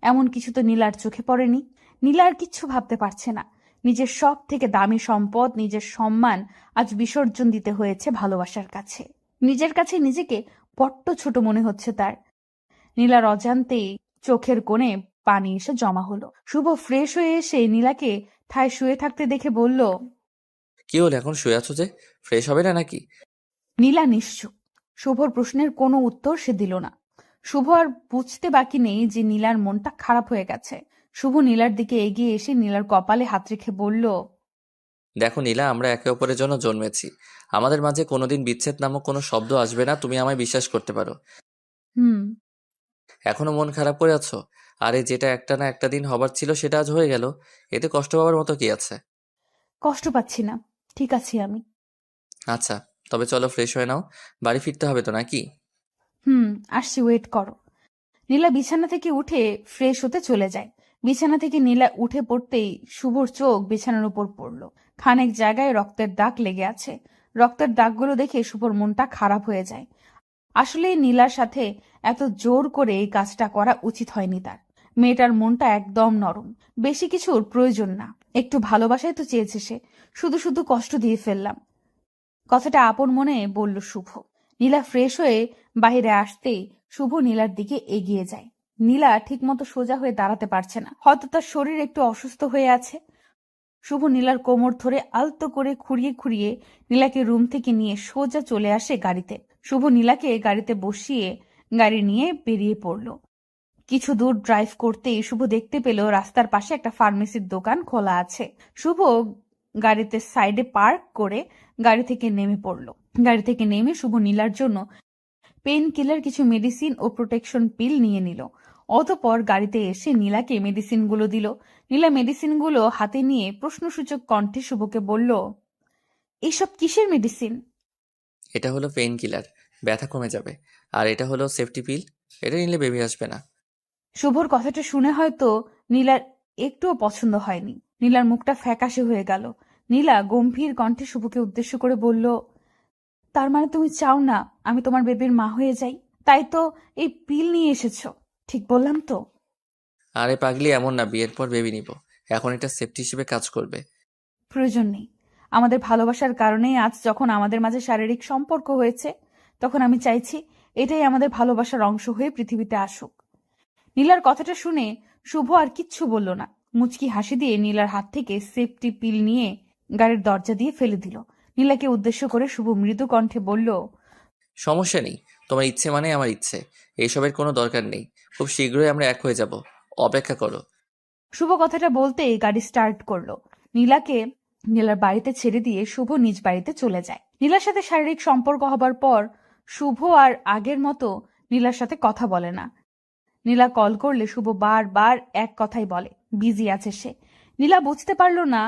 এমন কিছু তো নীলার চোখে পড়েনি। নীলা আর কিচ্ছু ভাবতে পারছে না। নিজের সব থেকে দামি সম্পদ, নিজের সম্মান আজ বিসর্জন দিতে হয়েছে ভালোবাসার কাছে। নিজের কাছে নিজেকে বড্ড ছোট মনে হচ্ছে তার। নীলার অজান্তেই চোখের কোণে পানি এসে জমা হলো। শুভ ফ্রেশ হয়ে এসে নীলাকে ঠায় শুয়ে থাকতে দেখে বলল, কি হলো, এখন শুয়ে আছো যে? ফ্রেশ হবে না নাকি? নীলা নিশ্চুপ। শুভর প্রশ্নের কোনো উত্তর সে দিল না। শুভ আর বুঝতে বাকি নেই যে নীলার মনটা খারাপ হয়ে গেছে। শুভ নীলার দিকে এগিয়ে এসে নীলার কপালে হাত রেখে বলল, দেখো নীলা, আমরা একে অপরের জন্য জন্মেছি। আমাদের মাঝে কোনোদিন বিচ্ছেদ নামক কোনো শব্দ আসবে না, তুমি আমায় বিশ্বাস করতে পারো। হুম। এখনো মন খারাপ করে আছো? আরে যেটা একটা না একটা দিন হবার ছিল সেটা আজ হয়ে গেল, এতে কষ্ট পাওয়ার মতো কি আছে? কষ্ট পাচ্ছি না, ঠিক আছি আমি। আচ্ছা, তবে চলো ফ্রেশ হয়ে নাও, বাড়ি ফিরতে হবে তো নাকি? হুম, আসছি, ওয়েট করো। নীলা বিছানা থেকে উঠে ফ্রেশ হতে চলে যায়। বিছানা থেকে নীলা উঠে পড়তেই শুভর চোখ বিছানার উপর পড়ল। খানেক জায়গায় রক্তের দাগ লেগে আছে। রক্তের দাগগুলো দেখে শুভর মনটা খারাপ হয়ে যায়। আসলে নীলার সাথে এত জোর করে এই কাজটা করা উচিত হয়নি তার। মেয়েটার মনটা একদম নরম, বেশি কিছুর প্রয়োজন না। একটু ভালোবাসাই তো চেয়েছে সে, শুধু শুধু কষ্ট দিয়ে ফেললাম। কথাটা আপন মনে বলল শুভ। নীলা ফ্রেশ হয়ে বাইরে আসতেই শুভ নীলার দিকে এগিয়ে যায়। নীলা ঠিকমতো সোজা হয়ে দাঁড়াতে পারছে না, হয়তো তার শরীর একটু অসুস্থ হয়ে আছে। শুভ নীলার কোমর ধরে আলতো করে খুঁড়িয়ে খুঁড়িয়ে নীলাকে রুম থেকে নিয়ে সোজা চলে আসে গাড়িতে। শুভ নীলাকে গাড়িতে বসিয়ে গাড়ি নিয়ে বেরিয়ে পড়ল। কিছু দূর ড্রাইভ করতেই শুভ দেখতে পেল রাস্তার পাশে একটা ফার্মেসির দোকান খোলা আছে। শুভ গাড়িতে সাইডে পার্ক করে গাড়ি থেকে নেমে পড়ল। গাড়ি থেকে নেমে শুভ নীলার জন্য পেইন কিলার, কিছু মেডিসিন ও প্রোটেকশন পিল নিয়ে নিল। অতঃপর গাড়িতে এসে নীলাকে মেডিসিনগুলো দিল। নীলা মেডিসিনগুলো হাতে নিয়ে প্রশ্নসূচক কণ্ঠে শুভকে বলল, এইসব কিসের মেডিসিন? এটা হলো পেইন কিলার, ব্যথা কমে যাবে। আর এটা হলো সেফটি পিল, এটা নিলে বেবি আসবে না। শুভর কথাটা শুনে হয়তো নীলার একটুও পছন্দ হয়নি। নীলার মুখটা ফ্যাকাশে হয়ে গেল। নীলা গম্ভীর কণ্ঠে শুভকে উদ্দেশ্য করে বলল, তার মানে তুমি চাও না আমি তোমার বেবির মা হয়ে যাই? তাই তো এই পিল নিয়ে এসেছো, ঠিক বললাম তো? আরে পাগলি, এমন না, বিয়ের পর বেবি নিব। এখন এটা সেফটি হিসেবে কাজ করবে। প্রয়োজন নেই। আমাদের ভালোবাসার কারণেই আজ যখন আমাদের মাঝে শারীরিক সম্পর্ক হয়েছে, তখন আমি চাইছি এটাই আমাদের ভালোবাসার অংশ হয়ে পৃথিবীতে আসুক। নীলার কথাটা শুনে শুভ আর কিচ্ছু বলল না। মুচকি হাসি দিয়ে নীলার হাত থেকে সেফটি পিল নিয়ে গাড়ির দরজা দিয়ে ফেলে দিল। নীলাকে উদ্দেশ্য করে শুভ মৃদু কণ্ঠে বলল, সমস্যা নেই, তোমার ইচ্ছে মানে আমার ইচ্ছে, এইসবের কোনো দরকার নেই। খুব শীঘ্রই আমরা এক হয়ে যাব, অপেক্ষা করো। শুভ কথাটা বলতেই গাড়ি স্টার্ট করলো। নীলাকে নীলার বাড়িতে ছেড়ে দিয়ে শুভ নিজ বাড়িতে চলে যায়। নীলার সাথে শারীরিক সম্পর্ক হবার পর শুভ আর আগের মতো নীলার সাথে কথা বলে না। নীলা কল করলে শুভ বারবার এক কথাই বলে, বিজি আছে সে। নীলা বুঝতে পারল না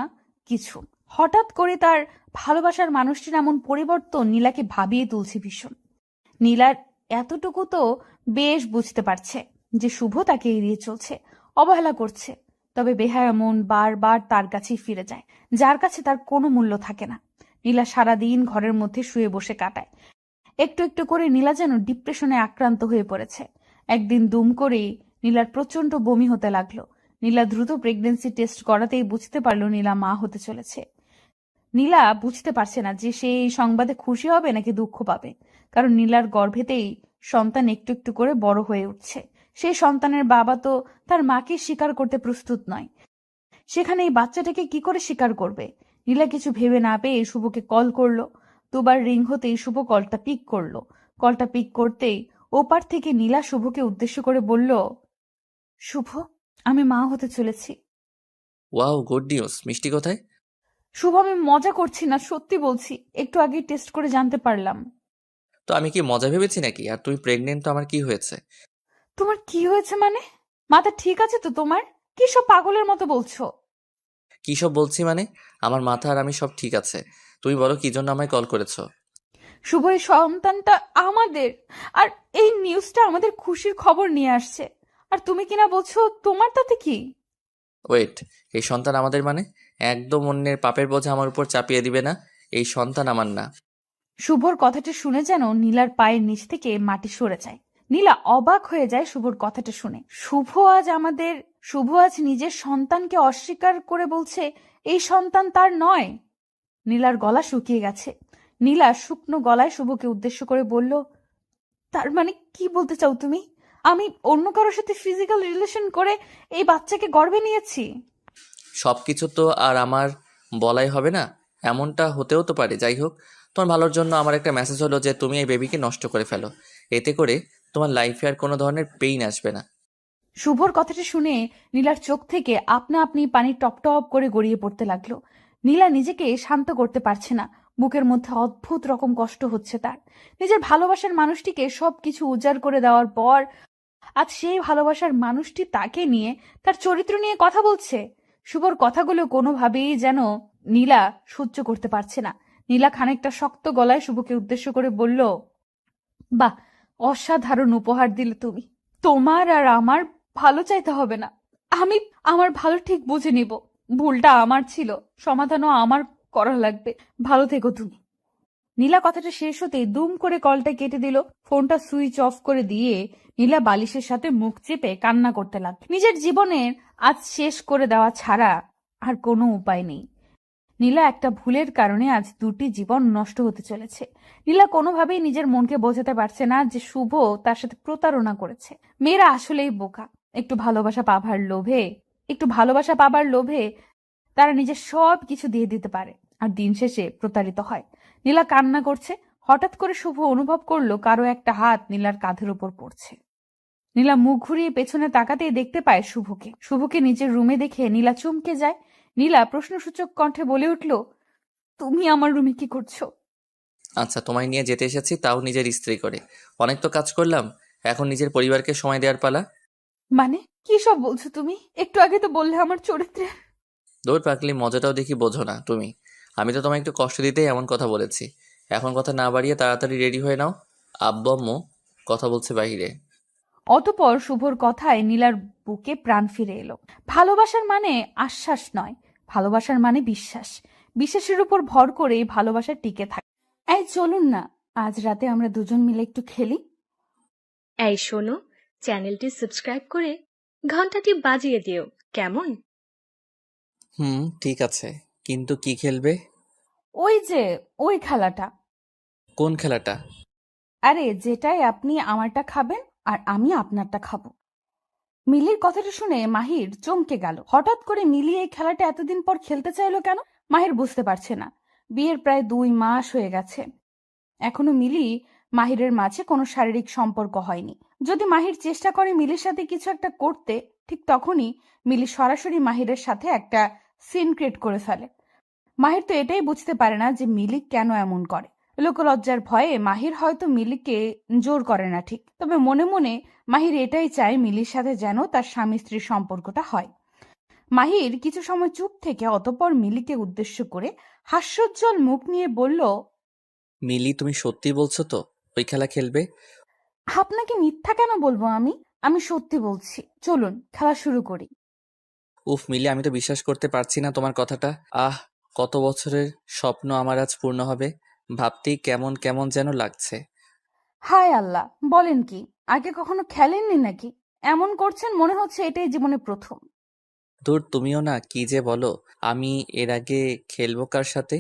কিছু। হঠাৎ করে তার ভালোবাসার মানুষটির এমন পরিবর্তন নীলাকে ভাবিয়ে তুলছে ভীষণ। নীলার এতটুকু তো বেশ বুঝতে পারছে যে শুভ তাকে এড়িয়ে চলছে, অবহেলা করছে। তবে বেহায়া মন বারবার তার কাছেই ফিরে যায়, যার কাছে তার কোনো মূল্য থাকে না। নীলা সারাদিন ঘরের মধ্যে শুয়ে বসে কাটায়। একটু একটু করে নীলা যেন ডিপ্রেশনে আক্রান্ত হয়ে পড়েছে। একদিন দুম করেই নীলার প্রচন্ড বমি হতে লাগলো। নীলা দ্রুত প্রেগন্যান্সি টেস্ট করাতেই বুঝতে পারলো নীলা মা হতে চলেছে। নীলা বুঝতে পারছে না যে সে এই সংবাদে খুশি হবে নাকি দুঃখ পাবে, কারণ নীলার গর্ভেতেই সন্তান একটু একটু করে বড় হয়ে উঠছে। সেই সন্তানের বাবা তো তার মাকে স্বীকার করতে প্রস্তুত নয়, সেখানে এই বাচ্চাটাকে কি করে স্বীকার করবে? নীলা কিছু ভেবে না পেয়ে শুভকে কল করলো। দুবার রিং হতেই শুভ কলটা পিক করলো। কলটা পিক করতেই ওপার থেকে নীলা শুভকে উদ্দেশ্য করে বলল, শুভ, আমি মা হতে চলেছি। Wow, good news. মিষ্টি কোথায়? শুভ, আমি মজা করছি না, সত্যি বলছি। একটু আগেই টেস্ট করে জানতে পারলাম। তো আমি কি মজা ভেবেছি নাকি? আর তুমি প্রেগনেন্ট, তো আমার কি হয়েছে? তোমার কি হয়েছে মানে? মাথা ঠিক আছে তো তোমার? কি সব পাগলের মতো বলছো? কি সব বলছি মানে? আমার মাথা আর আমি সব ঠিক আছে। তুমি বলো কি জন্য আমায় কল করেছো? শুভ, এই সন্তানটা আমাদের, আর এই নিউজটা আমাদের খুশির খবর নিয়ে আসছে। আর তুমি কিনা বলছো তোমার তাতে কি? ওয়েট, এই সন্তান আমাদের মানে? একদম অন্যের পাপের বোঝা আমার উপর চাপিয়ে দিবে না। এই সন্তান আমার না। শুভর কথাটা শুনে যেন নীলার পায়ের নিচ থেকে মাটি সরে যায়। নীলা অবাক হয়ে যায় শুভর কথাটা শুনে। শুভ আজ নিজের সন্তানকে অস্বীকার করে বলছে এই সন্তান তার নয়। নীলার গলা শুকিয়ে গেছে। নীলা শুকনো গলায় শুভকে উদ্দেশ্য করে বলল, তার মানে কি বলতে চাও তুমি? আমি অন্য কারোর সাথে ফিজিক্যাল রিলেশন করে এই বাচ্চাকে গর্ভে নিয়েছি? সবকিছু তো আর আমার বলাই হবে না, এমনটা হতেও তো পারে। যাই হোক, তোমার ভালোর জন্য আমার একটা মেসেজ হলো যে তুমি এই বেবিকে নষ্ট করে ফেলো। এতে করে তোমার লাইফে আর কোনো ধরনের পেইন আসবে না। শুভর কথাটা শুনে নীলার চোখ থেকে আপনা আপনি পানি টপ টপ করে গড়িয়ে পড়তে লাগলো। নীলা নিজেকে শান্ত করতে পারছে না। বুকের মধ্যে অদ্ভুত রকম কষ্ট হচ্ছে তার। নিজের ভালোবাসার মানুষটিকে সবকিছু উজাড় করে দেওয়ার পর আজ সেই ভালোবাসার মানুষটি তাকে নিয়ে, তার চরিত্র নিয়ে কথা বলছে। শুভর কথাগুলো কোনোভাবেই যেন নীলা সহ্য করতে পারছে না। নীলা খানিকটা শক্ত গলায় শুভকে উদ্দেশ্য করে বলল, বাহ, অসাধারণ উপহার দিলে তুমি। তোমার আর আমার ভালো চাইতে হবে না। আমি আমার ভালো ঠিক বুঝে নিব। ভুলটা আমার ছিল, সমাধানও আমার করা লাগবে। ভালো থেকো তুমি। নীলা কথাটা শেষ হতেই দুম করে কলটা কেটে দিল। ফোনটা সুইচ অফ করে দিয়ে নীলা বালিশের সাথে মুখ চেপে কান্না করতে লাগল। নিজের জীবনের আজ শেষ করে দেওয়া ছাড়া আর কোনো উপায় নেই। নীলা একটা ভুলের কারণে আজ দুটি জীবন নষ্ট হতে চলেছে। নীলা কোনোভাবেই নিজের মনকে বোঝাতে পারছে না যে শুভ তার সাথে প্রতারণা করেছে। মেয়েরা আসলেই বোকা। একটু ভালোবাসা পাবার লোভে তারা নিজের সব কিছু দিয়ে দিতে পারে, আর দিন শেষে প্রতারিত হয়। নীলা কান্না করছে। হঠাৎ করে শুভ অনুভব করলো কারো একটা হাত নীলার কাঁধের উপর পড়ছে। নীলা মুখ ঘুরিয়ে পেছনে তাকাতেই দেখতে পায় শুভকে নিজের রুমে দেখে নীলা চমকে যায়। নীলা প্রশ্নসূচক কণ্ঠে বলে উঠল, তুমি আমার রুমে কি করছো? আচ্ছা, তোমায় নিয়ে যেতে এসেছি, তাও নিজের স্ত্রী করে। অনেক তো কাজ করলাম, এখন নিজের পরিবারকে সময় দেওয়ার পালা। মানে কি সব বলছো তুমি? একটু আগে তো বললে আমার চরিত্রে। দৌড় পাকলি, মজাটাও দেখি বোঝো না তুমি। আমি তো তোমায় একটু কষ্ট দিতেই এমন কথা বলেছি। এখন কথা না বাড়িয়ে তাড়াতাড়ি রেডি হয়ে নাও, আব্বু আম্মু কথা বলছে বাইরে। অতঃপর শুভর কথায় নীলার বুকে প্রাণ ফিরে এলো। ভালোবাসার মানে আশ্বাস নয়, ভালোবাসার মানে বিশ্বাস। বিশ্বাসের উপর ভর করে ভালোবাসা টিকে থাকে। এই চলুন না, আজ রাতে আমরা দুজন মিলে একটু খেলি। এই শোনো, চ্যানেলটি সাবস্ক্রাইব করে ঘন্টাটি বাজিয়ে দিও, কেমন? ঠিক আছে, কিন্তু কি খেলবে? ওই খেলাটা। কোন খেলাটা? আরে যেটাই আপনি আমারটা খাবেন আর আমি আপনারটা খাবো। মিলির কথাটা শুনে মাহির চমকে গেল। হঠাৎ করে মিলি এই খেলাটা এতদিন পর খেলতে চাইলো কেন? মাহির বুঝতে পারছে না। বিয়ের প্রায় 2 মাস হয়ে গেছে, এখনো মিলি মাহিরের মাঝে কোনো শারীরিক সম্পর্ক হয়নি। যদি মাহির চেষ্টা করে মিলির সাথে কিছু একটা করতে, ঠিক তখনই মিলি সরাসরি মাহিরের সাথে একটা সিন ক্রিয়েট করে ফেলে। মাহির তো এটাই বুঝতে পারে না যে মিলি কেন এমন করে। লোকলজ্জার ভয়ে মাহির হয়তো মিলিকে জোর করে না ঠিক, তবে মনে মনে মাহির এটাই চায় মিলির সাথে যেন তার স্বামী স্ত্রীর সম্পর্কটা হয়। মাহির কিছু সময় চুপ থেকে অতঃপর মিলিকে উদ্দেশ্য করে হাস্যোজ্জ্বল মুখ নিয়ে বলল, মিলি, তুমি সত্যি বলছো তো ওই খেলা খেলবে? আপনাকে মিথ্যা কেন বলবো আমি? আমি সত্যি বলছি, চলুন খেলা শুরু করি। উফ মিলি, আমি তো বিশ্বাস করতে পারছি না তোমার কথাটা। আহ, কত বছরের স্বপ্ন আমার আজ পূর্ণ হবে, ভাবতেই কেমন কেমন যেন লাগছে। হায় আল্লাহ, বলেন কি? আগে কখনো খেলেননি নাকি? এমন করছেন মনে হচ্ছে এটাই জীবনে প্রথম। ধুর, তুমিও না কি যে বলো। আমি এর আগে খেলবো কার সাথে?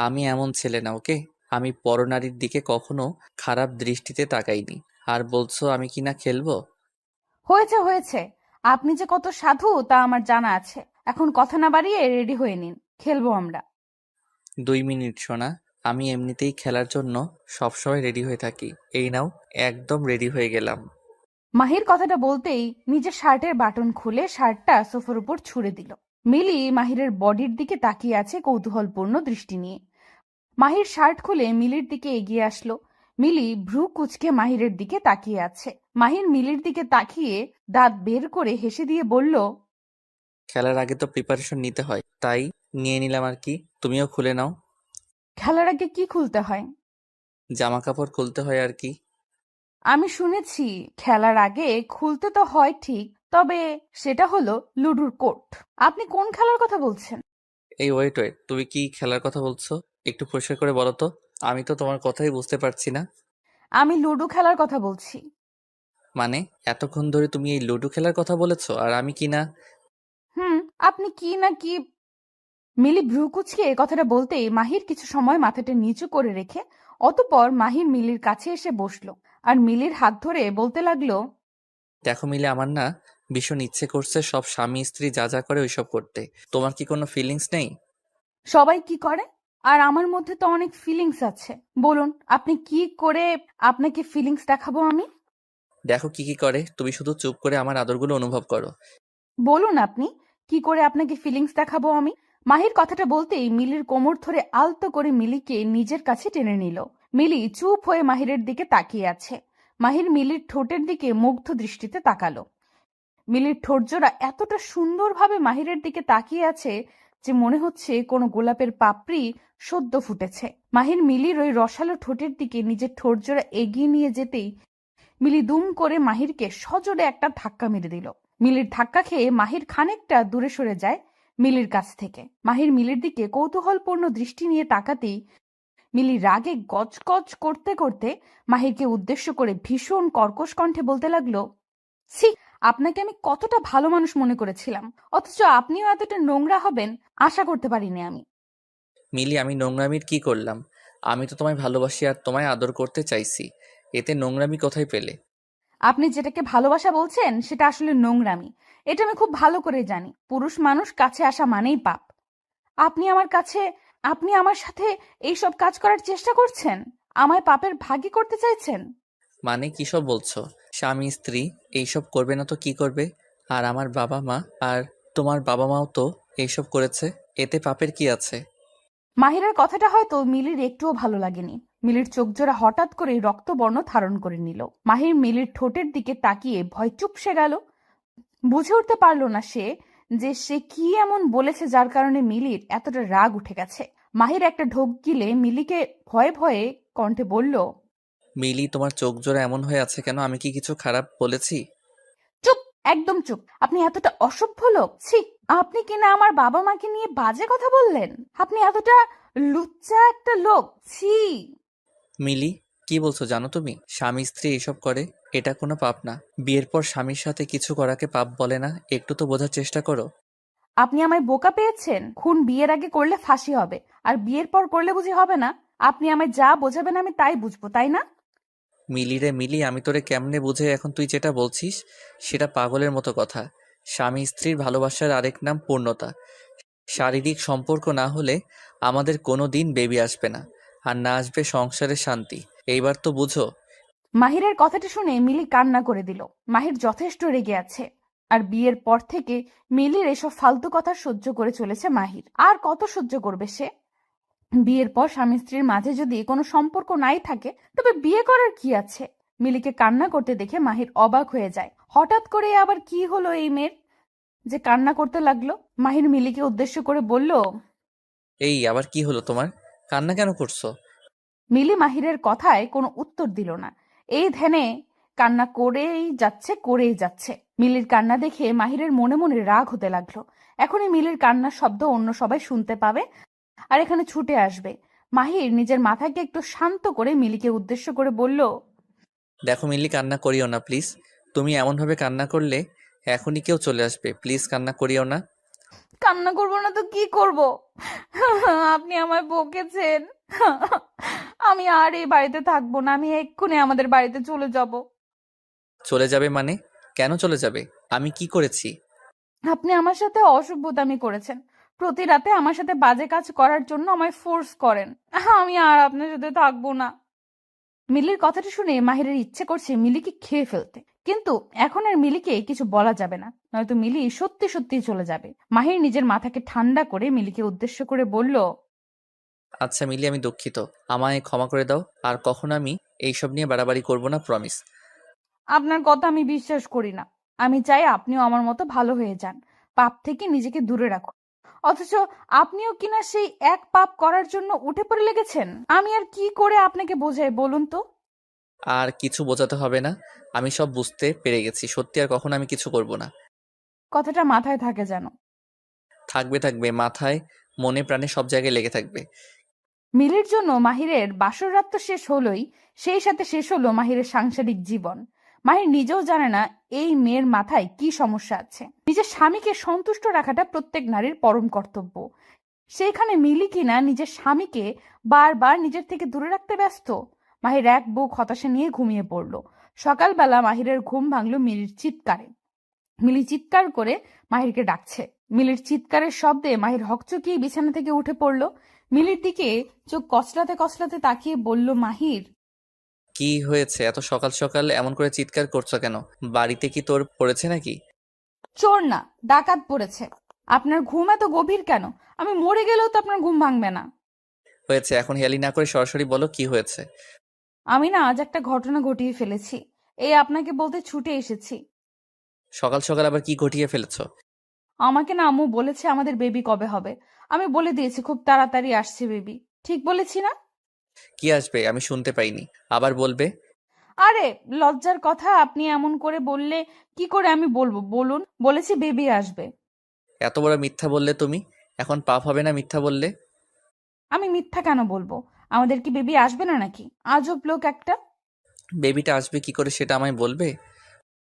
আমি এমন ছেলে না, ওকে। আমি পরনারীর দিকে কখনো খারাপ দৃষ্টিতে তাকাইনি। আর বলছো আমি কি না খেলবো? হয়েছে হয়েছে, আপনি যে কত সাধু তা আমার জানা আছে। এখন কথা না বাড়িয়ে রেডি হয়ে নিন, খেলবো আমরা। 2 মিনিট সোনা, আমি এমনিতেই খেলার জন্য সবসময় রেডি হয়ে থাকি। এই নাও, একদম রেডি হয়ে গেলাম। মাহির কথাটা বলতেই নিজের শার্টের বাটন খুলে শার্টটা সোফার উপর ছুঁড়ে দিল। মিলি মাহিরের বডির দিকে তাকিয়ে আছে কৌতূহলপূর্ণ দৃষ্টি নিয়ে। মাহির শার্ট খুলে মিলির দিকে এগিয়ে আসলো। মিলি ভ্রু কুঁচকে মাহিরের দিকে তাকিয়ে আছে। মাহির মিলির দিকে তাকিয়ে দাঁত বের করে হেসে দিয়ে বলল, খেলার আগে তো প্রিপারেশন নিতে হয়, তাই নিয়ে নিলাম আর কি। তুমিও খুলে নাও। খেলার আগে কি খুলতে হয়? জামা কাপড় খুলতে হয় আর কি। আমি শুনেছি খেলার আগে খুলতে তো হয় ঠিক, তবে সেটা হলো লুডুর কোর্ট। আপনি কোন খেলার কথা বলছেন? এই ওয়েট ওয়েট, তুমি কি খেলার কথা বলছো? একটু পরিষ্কার করে বলো তো। আমি তো তোমার কথাই বুঝতে পারছি না। আমি লুডো খেলার কথা বলছি। মানে, এতক্ষণ ধরে তুমি এই লুডো খেলার কথা বলেছো আর আমি কি না? হুম, আপনি কি না কি। মিলি ভ্রু কুঁচকে কথাটা বলতেই মাহির কিছু সময় মাথাটা নিচু করে রেখে অতঃপর মাহির মিলির কাছে এসে বসলো আর মিলির হাত ধরে বলতে লাগলো, দেখো মিলে, আমার না ভীষণ ইচ্ছে করছে সব স্বামী স্ত্রী যা যা করে ওইসব করতে। তোমার কি কোনো ফিলিংস নেই? সবাই কি করে, আর আমার মধ্যে তো অনেক ফিলিংস আছে। বলুন আপনি কি করে আপনাকে ফিলিংস দেখাবো আমি? দেখো কি কি করে, তুমি শুধু চুপ করে আমার আদরগুলো অনুভব করো। বলুন আপনি কি করে আপনাকে ফিলিংস দেখাবো আমি? মাহির কথাটা বলতেই মিলির কোমর ধরে আলতো করে মিলিকে নিজের কাছে টেনে নিল। মিলি চুপ হয়ে মাহিরের দিকে তাকিয়ে আছে। মাহির মিলির ঠোঁটের দিকে মুগ্ধ দৃষ্টিতে তাকালো। মিলির ঠোঁটজোড়া এতটা সুন্দরভাবে মাহিরের দিকে তাকিয়ে আছে যে মনে হচ্ছে কোনো গোলাপের পাপড়ি সদ্য ফুটেছে। মাহির মিলির ওই রসালো ঠোঁটের দিকে নিজের ঠোঁটজোড়া এগিয়ে নিয়ে যেতেই মিলি দুম করে মাহিরকে সজোরে একটা ধাক্কা মেরে দিল। মিলির ধাক্কা খেয়ে মাহির খানিকটা দূরে সরে যায় মিলির কাছ থেকে। মাহির মিলির দিকে কৌতূহলপূর্ণ দৃষ্টি নিয়ে তাকাতেই মিলি রাগে গজগজ করতে করতে মাহিরকে উদ্দেশ্য করে ভীষণ কর্কশ কণ্ঠে বলতে লাগলো, ছি, আপনাকে আমি কতটা ভালো মানুষ মনে করেছিলাম, অথচ আপনিও এতটা নোংরা হবেন আশা করতে পারিনি আমি। মিলি, আমি নোংরামির কি করলাম? আমি তো তোমায় ভালোবাসি আর তোমায় আদর করতে চাইছি। এতে নোংরামি কোথায় পেলে? আপনি যেটাকে ভালোবাসা বলছেন সেটা আসলে নোংরামি। এটা আমি খুব ভালো করে জানি। পুরুষ মানুষ কাছে আসা মানেই পাপ। আপনি আমার কাছে, আপনি আমার সাথে এইসব কাজ করার চেষ্টা করছেন, আমায় পাপের ভাগী করতে চাইছেন। মানে কি সব বলছো? স্বামী স্ত্রী এইসব করবে না তো কি করবে? আর আমার বাবা মা আর তোমার বাবা মাও তো এইসব করেছে। এতে পাপের কি আছে? মাহিরার কথাটা হয়তো মিলির একটুও ভালো লাগেনি। মিলির চোখজোড়া হঠাৎ করে রক্তবর্ণ ধারণ করে নিল। মাহির মিলির ঠোঁটের দিকে তাকিয়ে ভয় চুপসে গেল। বুঝে উঠতে পারল না যে সে কি এমন বলেছে যার কারণে মিলির এতটা রাগ উঠে গেছে। মাহির একটা ঢোক গিলে মিলিকে ভয়ে ভয়ে কণ্ঠে বলল, মিলি, তোমার চোখ জোড়া এমন হয়ে আছে কেন? আমি কি কিছু খারাপ বলেছি? চুপ, একদম চুপ। আপনি এতটা অসভ্য লোক, ছি। আপনি কিনা আমার বাবা মাকে নিয়ে বাজে কথা বললেন। আপনি এতটা লুচ্চা একটা লোক, ছি। মিলি, কি বলছো জানো তুমি? স্বামী স্ত্রী এইসব করে, এটা কোনো পাপ না। বিয়ের পর স্বামীর সাথে কিছু করাকে পাপ বলে না, একটু তো বোঝার চেষ্টা করো। আপনি আমায় বোকা পেয়েছেন। খুন বিয়ের আগে করলে ফাঁসি হবে, আর বিয়ের পর করলে বুঝি হবে না? আপনি আমায় যা বোঝাবেন আমি তাই বুঝবো, তাই না? মিলি রে মিলি, আমি তোরে কেমনে বুঝে? এখন তুই যেটা বলছিস সেটা পাগলের মতো কথা। স্বামী স্ত্রীর ভালোবাসার আরেক নাম পূর্ণতা। শারীরিক সম্পর্ক না হলে আমাদের কোনো দিন বেবি আসবে না, আর না আসবে সংসারের শান্তি। এইবার তো বুঝো। মাহিরের কথাটা শুনে মিলি কান্না করে দিল। মাহির যথেষ্ট রেগে আছে। আর বিয়ের পর থেকে মিলির এসব ফালতু কথা সহ্য করে চলেছে মাহির। আর কত সহ্য করবে সে? বিয়ের পর স্বামী স্ত্রীর মাঝে যদি কোনো সম্পর্ক নাই থাকে তবে বিয়ে করার কি আছে? মিলিকে কান্না করতে দেখে মাহির অবাক হয়ে যায়। হঠাৎ করে আবার কি হলো এই মেয়ের যে কান্না করতে লাগলো? মাহির মিলিকে উদ্দেশ্য করে বলল, এই আবার কি হলো তোমার? কান্না কেন করছো? মিলি মাহিরের কথায় কোনো উত্তর দিল না। এই ধ্যানে কান্না করেই যাচ্ছে। মিলির কান্না দেখে মাহিরের মনে মনে রাগ হতে লাগলো। এখনই মিলির কান্নার শব্দ অন্য সবাই শুনতে পাবে আর এখানে ছুটে আসবে। মাহির নিজের মাথাকে একটু শান্ত করে মিলিকে উদ্দেশ্য করে বলল, দেখো মিলি, কান্না করিও না প্লিজ। তুমি এমনভাবে কান্না করলে এখনই কেউ চলে আসবে। প্লিজ কান্না করিও না। কান্না করবো না তো কি করব? আপনি আমায় বকেছেন। আমি আর এই বাড়িতে থাকবো না। আমি এক্ষুনি আমাদের বাড়িতে চলে যাব। চলে যাবে মানে? কেন চলে যাবে? আমি কি করেছি? আপনি আমার সাথে অসভ্যতামি করেছেন। প্রতি রাতে আমার সাথে বাজে কাজ করার জন্য আমায় ফোর্স করেন। আমি আর আপনার সাথে থাকবো না। মিলির কথাটা শুনে মাহিরের ইচ্ছে করছে মিলিকে খেয়ে ফেলতে, কিন্তু এখন আর মিলিকে কিছু বলা যাবে না, নয়তো মিলি সত্যি সত্যি চলে যাবে। মাহির নিজের মাথাকে ঠান্ডা করে মিলিকে উদ্দেশ্য করে বলল, আচ্ছা মিলি, আমি দুঃখিত। আমায় ক্ষমা করে দাও। আর কখনো আমি এইসব নিয়ে বাড়াবাড়ি করব না, প্রমিস। আপনার কথা আমি বিশ্বাস করি না। আমি চাই আপনিও আমার মতো ভালো হয়ে যান, পাপ থেকে নিজেকে দূরে রাখুন। অথচ আপনিও কিনা সেই এক পাপ করার জন্য উঠে পড়ে লেগেছেন। আমি আর কি করে আপনাকে বোঝাই বলুন তো? আর কিছু বোঝাতে হবে না, আমি সব বুঝতে পেরে গেছি। সত্যি আর কখনো আমি কিছু করব না। কথাটা মাথায় থাকে যেন। থাকবে থাকবে, মাথায় মনে প্রাণে সব জায়গায় লেগে থাকবে। মিলির জন্য মাহিরের বাসর রাত তো শেষ হলোই, সেই সাথে শেষ হলো মাহিরের সাংসারিক জীবন। মাহির নিজেও জানে না এই মেয়ের মাথায় কি সমস্যা আছে। নিজের স্বামীকে সন্তুষ্ট রাখাটা প্রত্যেক নারীর পরম কর্তব্য। সেইখানে মিলি কিনা নিজের স্বামীকে বারবার নিজের থেকে দূরে রাখতে ব্যস্ত। মাহির এক বুক হতাশা নিয়ে ঘুমিয়ে পড়ল। সকালবেলা মাহিরের ঘুম ভাঙলো মিলির চিৎকারে। মিলি চিৎকার করে মাহিরকে ডাকছে। মিলির চিৎকারের শব্দে মাহির হকচকিয়ে বিছানা থেকে উঠে পড়ল। মিলির দিকে চোখ কচলাতে কচলাতে তাকিয়ে বলল, মাহির। কি হয়েছে? এত সকাল সকাল এমন করে চিৎকার করছো কেন? বাড়িতে কি তোর পড়েছে নাকি? চোর না, ডাকাত পড়েছে। আপনার ঘুম এত গভীর কেন? আমি মরে গেলেও তো আপনার ঘুম ভাঙবে না। হয়েছে, এখন হেয়ালি না করে সরাসরি বলো কি হয়েছে। আমি না আজ একটা ঘটনা ঘটিয়ে ফেলেছি। এই আপনাকে বলতে ছুটে এসেছি। সকাল সকাল আবার কি ঘটিয়ে ফেলেছো? আমাকে না আম্মু বলেছে আমাদের বেবি কবে হবে। আমি বলে দিয়েছি খুব তাড়াতাড়ি আসছে বেবি। ঠিক বলেছি না? কি আসবে আমি শুনতে পাইনি, আবার বলবে। আরে লজ্জার কথা, আপনি এমন করে বললে কি করে আমি বলবো বলুন? বলেছি বেবি আসবে। এত বড় মিথ্যা বললে তুমি। এখন পাপ হবে না মিথ্যা বললে? আমি মিথ্যা কেন বলবো? আমাদের কি বেবি আসবে না নাকি? আজব লোক একটা। বেবিটা আসবে কি করে সেটা আমায় বলবে?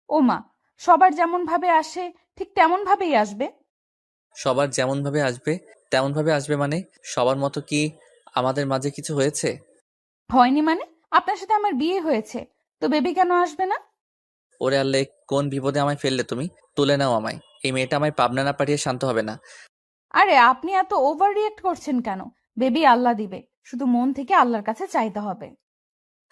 ও মা, সবার যেমন ভাবে আসে ঠিক তেমন ভাবেই আসবে। সবার যেমন ভাবে আসবে তেমন ভাবে আসবে মানে? সবার মতো কি আমাদের মাঝে কিছু হয়েছে? হয়নি মানে? আপনার সাথে আমার বিয়ে হয়েছে, তো বেবি কেন আসবে না? ওরে আল্লাহ, কোন বিপদে আমায় ফেললে তুমি! তুলে নাও আমায়। এই মেয়েটা আমায় পাবনা না পাঠিয়ে শান্ত হবে না। আরে আপনি এত ওভার রিয়েক্ট করছেন কেন? বেবি আল্লাহ দিবে, শুধু মন থেকে আল্লাহর কাছে চাইতে হবে।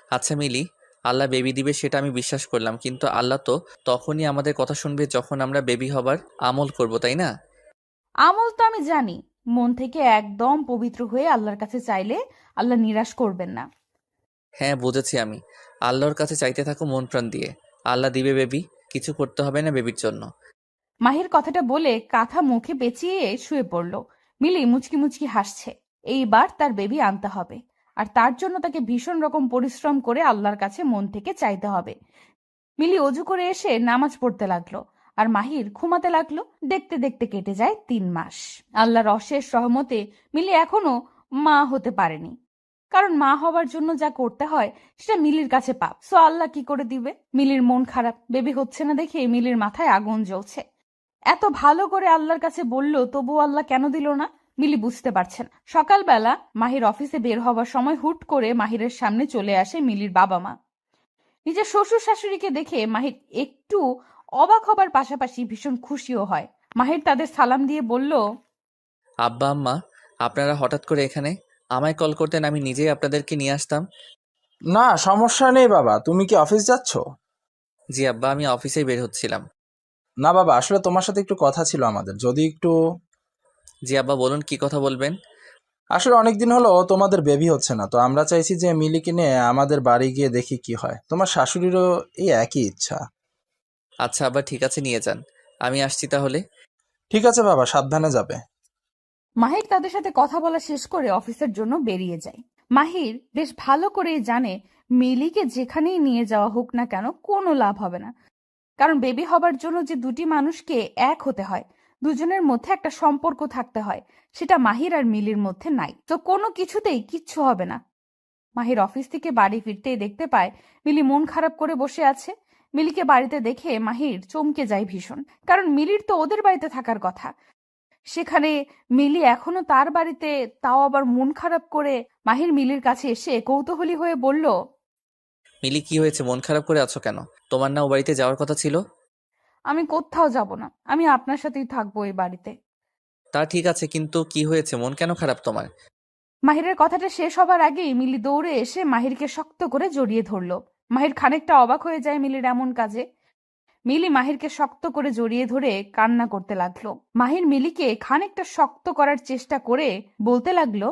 আচ্ছা মিলি, আল্লাহ বেবি দিবে সেটা আমি বিশ্বাস করলাম, কিন্তু আল্লাহ তো তখনই আমাদের কথা শুনবে যখন আমরা বেবি হবার আমল করব, তাই না? আমল তো আমি জানি। মন থেকে একদম পবিত্র হয়ে আল্লাহর কাছে চাইলে আল্লাহ নিরাশ করবেন না। হ্যাঁ বুঝেছি আমি। আল্লাহর কাছে চাইতে থাকো মন প্রাণ দিয়ে। আল্লাহ দিবে বেবি, কিছু করতে হবে না বেবির জন্য। মাহির কথাটা বলে কাঁথা মুখে পেঁচিয়ে শুয়ে পড়ল। মিলি মুচকি মুচকি হাসছে। এইবার তার বেবি আনতে হবে, আর তার জন্য তাকে ভীষণ রকম পরিশ্রম করে আল্লাহর কাছে মন থেকে চাইতে হবে। মিলি অজু করে এসে নামাজ পড়তে লাগলো, আর মাহির ঘুমাতে লাগলো। দেখতে দেখতে কেটে যায় 3 মাস। আল্লাহর অশেষ রহমতে মিলি এখনো মা হতে পারেনি, কারণ মা হবার জন্য যা করতে হয় সেটা মিলির কাছে পাপ। সো আল্লাহ কি করে দিবে? মিলির মন খারাপ, বেবি হচ্ছে না দেখে মিলির মাথায় আগুন জ্বলছে। এত ভালো করে আল্লাহর কাছে বলল, তবু আল্লাহ কেন দিল না? মিলি বুঝতে পারছেন। সকালবেলা মাহির অফিসে বের হবার সময় হুট করে মাহিরের সামনে চলে আসে মিলির বাবা মা। নিজের শ্বশুর শাশুড়িকে দেখে মাহির একটু অবাক হবার পাশাপাশি ভীষণ খুশিও হয়। মাহির তাদের সালাম দিয়ে বলল, আব্বা আম্মা, আপনারা হঠাৎ করে এখানে? আমায় কল করতেন, আমি নিজেই আপনাদেরকে নিয়ে আসতাম। না, সমস্যা নেই বাবা। তুমি কি অফিস যাচ্ছ? জি আব্বা, আমি অফিসেই বের হচ্ছিলাম। না বাবা, আসলে তোমার সাথে একটু কথা ছিল আমাদের, যদি একটু। জি আব্বা বলুন, কি কথা বলবেন? আসলে অনেকদিন হলো তোমাদের বেবি হচ্ছে না, তো আমরা চাইছি যে মিলিকে নিয়ে আমাদের বাড়ি গিয়ে দেখি কি হয়। তোমার শাশুড়িরও এই একই ইচ্ছা। আচ্ছা আব্বা, ঠিক আছে, নিয়ে যান। আমি আসছি তাহলে। ঠিক আছে বাবা, সাবধানে যাবে। মাহির তাদের সাথে কথা বলা শেষ করে অফিসের জন্য বেরিয়ে যায়। মাহির বেশ ভালো করেই জানে মিলিকে যেখানেই নিয়ে যাওয়া হোক না কেন কোনো লাভ হবে না, কারণ বেবি হবার জন্য যে দুটি মানুষকে এক হতে হয়, দুজনের মধ্যে একটা সম্পর্ক থাকতে হয়, সেটা মাহির আর মিলির মধ্যে নাই। তো কোনো কিছুতেই কিচ্ছু হবে না। মাহির অফিস থেকে বাড়ি ফিরতেই দেখতে পায় মিলি মন খারাপ করে বসে আছে। মিলিকে বাড়িতে দেখে মাহির চমকে যায় ভীষণ, কারণ মিলির তো ওদের বাড়িতে থাকার কথা, সেখানে মিলি এখনো তার বাড়িতে, তাও আবার মন খারাপ করে। মাহির মিলির কাছে এসে কৌতূহলী হয়ে বলল, মিলি, কি হয়েছে? মন খারাপ করে আছো কেন? তোমার না ও বাড়িতে যাওয়ার কথা ছিল? আমি কোথাও যাব না, আমি আপনার সাথেই থাকবো এই বাড়িতে। তা ঠিক আছে, কিন্তু কি হয়েছে? মন কেন খারাপ তোমার? মাহিরের কথাটা শেষ হবার আগেই মিলি দৌড়ে এসে মাহিরকে শক্ত করে জড়িয়ে ধরল। মাহির খানিকটা অবাক হয়ে যায় মিলির এমন কাজে। মিলি মাহিরকে শক্ত করে জড়িয়ে ধরে কান্না করতে লাগলো। মাহির মিলিকে খানিকটা শক্ত করার চেষ্টা করে বলতে লাগলো,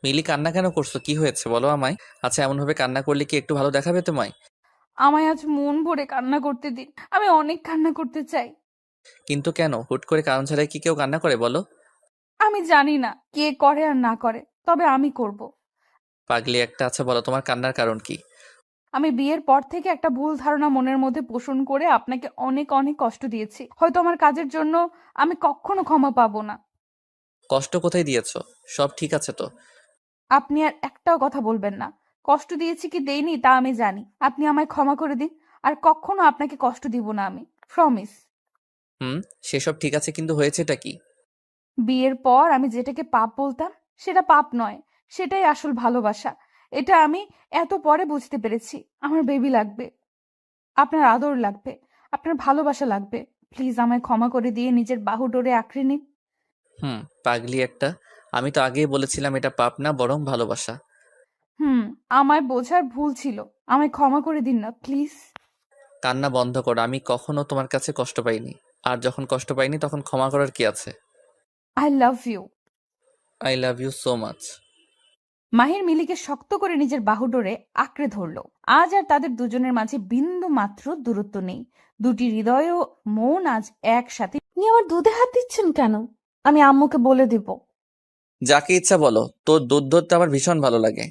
মিলি, কান্না কেন করছো? কি হয়েছে বলো আমায়। আচ্ছা, এমনভাবে কান্না করলে কি একটু ভালো দেখাবে তোমায়? আমায় আজ মন ভরে কান্না করতে দিন, আমি অনেক কান্না করতে চাই। কিন্তু কেন? হুট করে কারণ ছাড়াই কি কেউ কান্না করে বলো? আমি জানি না কে করে আর না করে, তবে আমি করব। পাগলি একটা। আচ্ছা বলো, তোমার কান্নার কারণ কি? আমি বিয়ের পর থেকে একটা ভুল ধারণা মনের মধ্যে পোষণ করে আপনাকে অনেক অনেক কষ্ট দিয়েছি। হয়তো আমার কাজের জন্য আমি কখনো ক্ষমা পাবো না। কষ্ট কোথায় দিয়েছো? সব ঠিক আছে তো? আপনি আর একটাও কথা বলবেন না। কষ্ট দিয়েছি কি দেইনি তা আমি জানি। আপনি আমায় ক্ষমা করে দিন, আর কখনো আপনাকে কষ্ট দিব না আমি, প্রমিস। হুম, সেসব ঠিক আছে, কিন্তু হয়েছেটা কি? বিয়ের পর আমি যেটাকে পাপ বলতাম সেটা পাপ নয়, সেটাই আসল ভালোবাসা। এটা আমি এত পরে বুঝতে পেরেছি। আমার বেবি লাগবে, আপনার আদর লাগবে, আপনার ভালোবাসা লাগবে। প্লিজ আমায় ক্ষমা করে দিয়ে নিজের বাহু ডোরে আঁকড়ে নিন। হুম, পাগলি একটা। আমি তো আগেই বলেছিলাম এটা পাপ না, বরং ভালোবাসা। হুম, আমায় বোঝার ভুল ছিল, আমায় ক্ষমা করে দিন না প্লিজ। কান্না বন্ধ করো। আমি কখনো তোমার কাছে কষ্ট পাইনি, আর যখন কষ্ট পাইনি তখন ক্ষমা করার কি আছে? I love you. I love you so much. Mahir মিলিকে শক্ত করে নিজের বাহু ডোরে আঁকড়ে ধরল। আজ আর তাদের দুজনের মাঝে বিন্দু মাত্র দূরত্ব নেই। দুটি হৃদয় ও মন আজ একসাথে। আপনি আমার দুধে হাত দিচ্ছেন কেন? আমি আম্মুকে বলে দিব। যাকে ইচ্ছা বলো, তোর দুধ ধরতে আমার ভীষণ ভালো লাগে।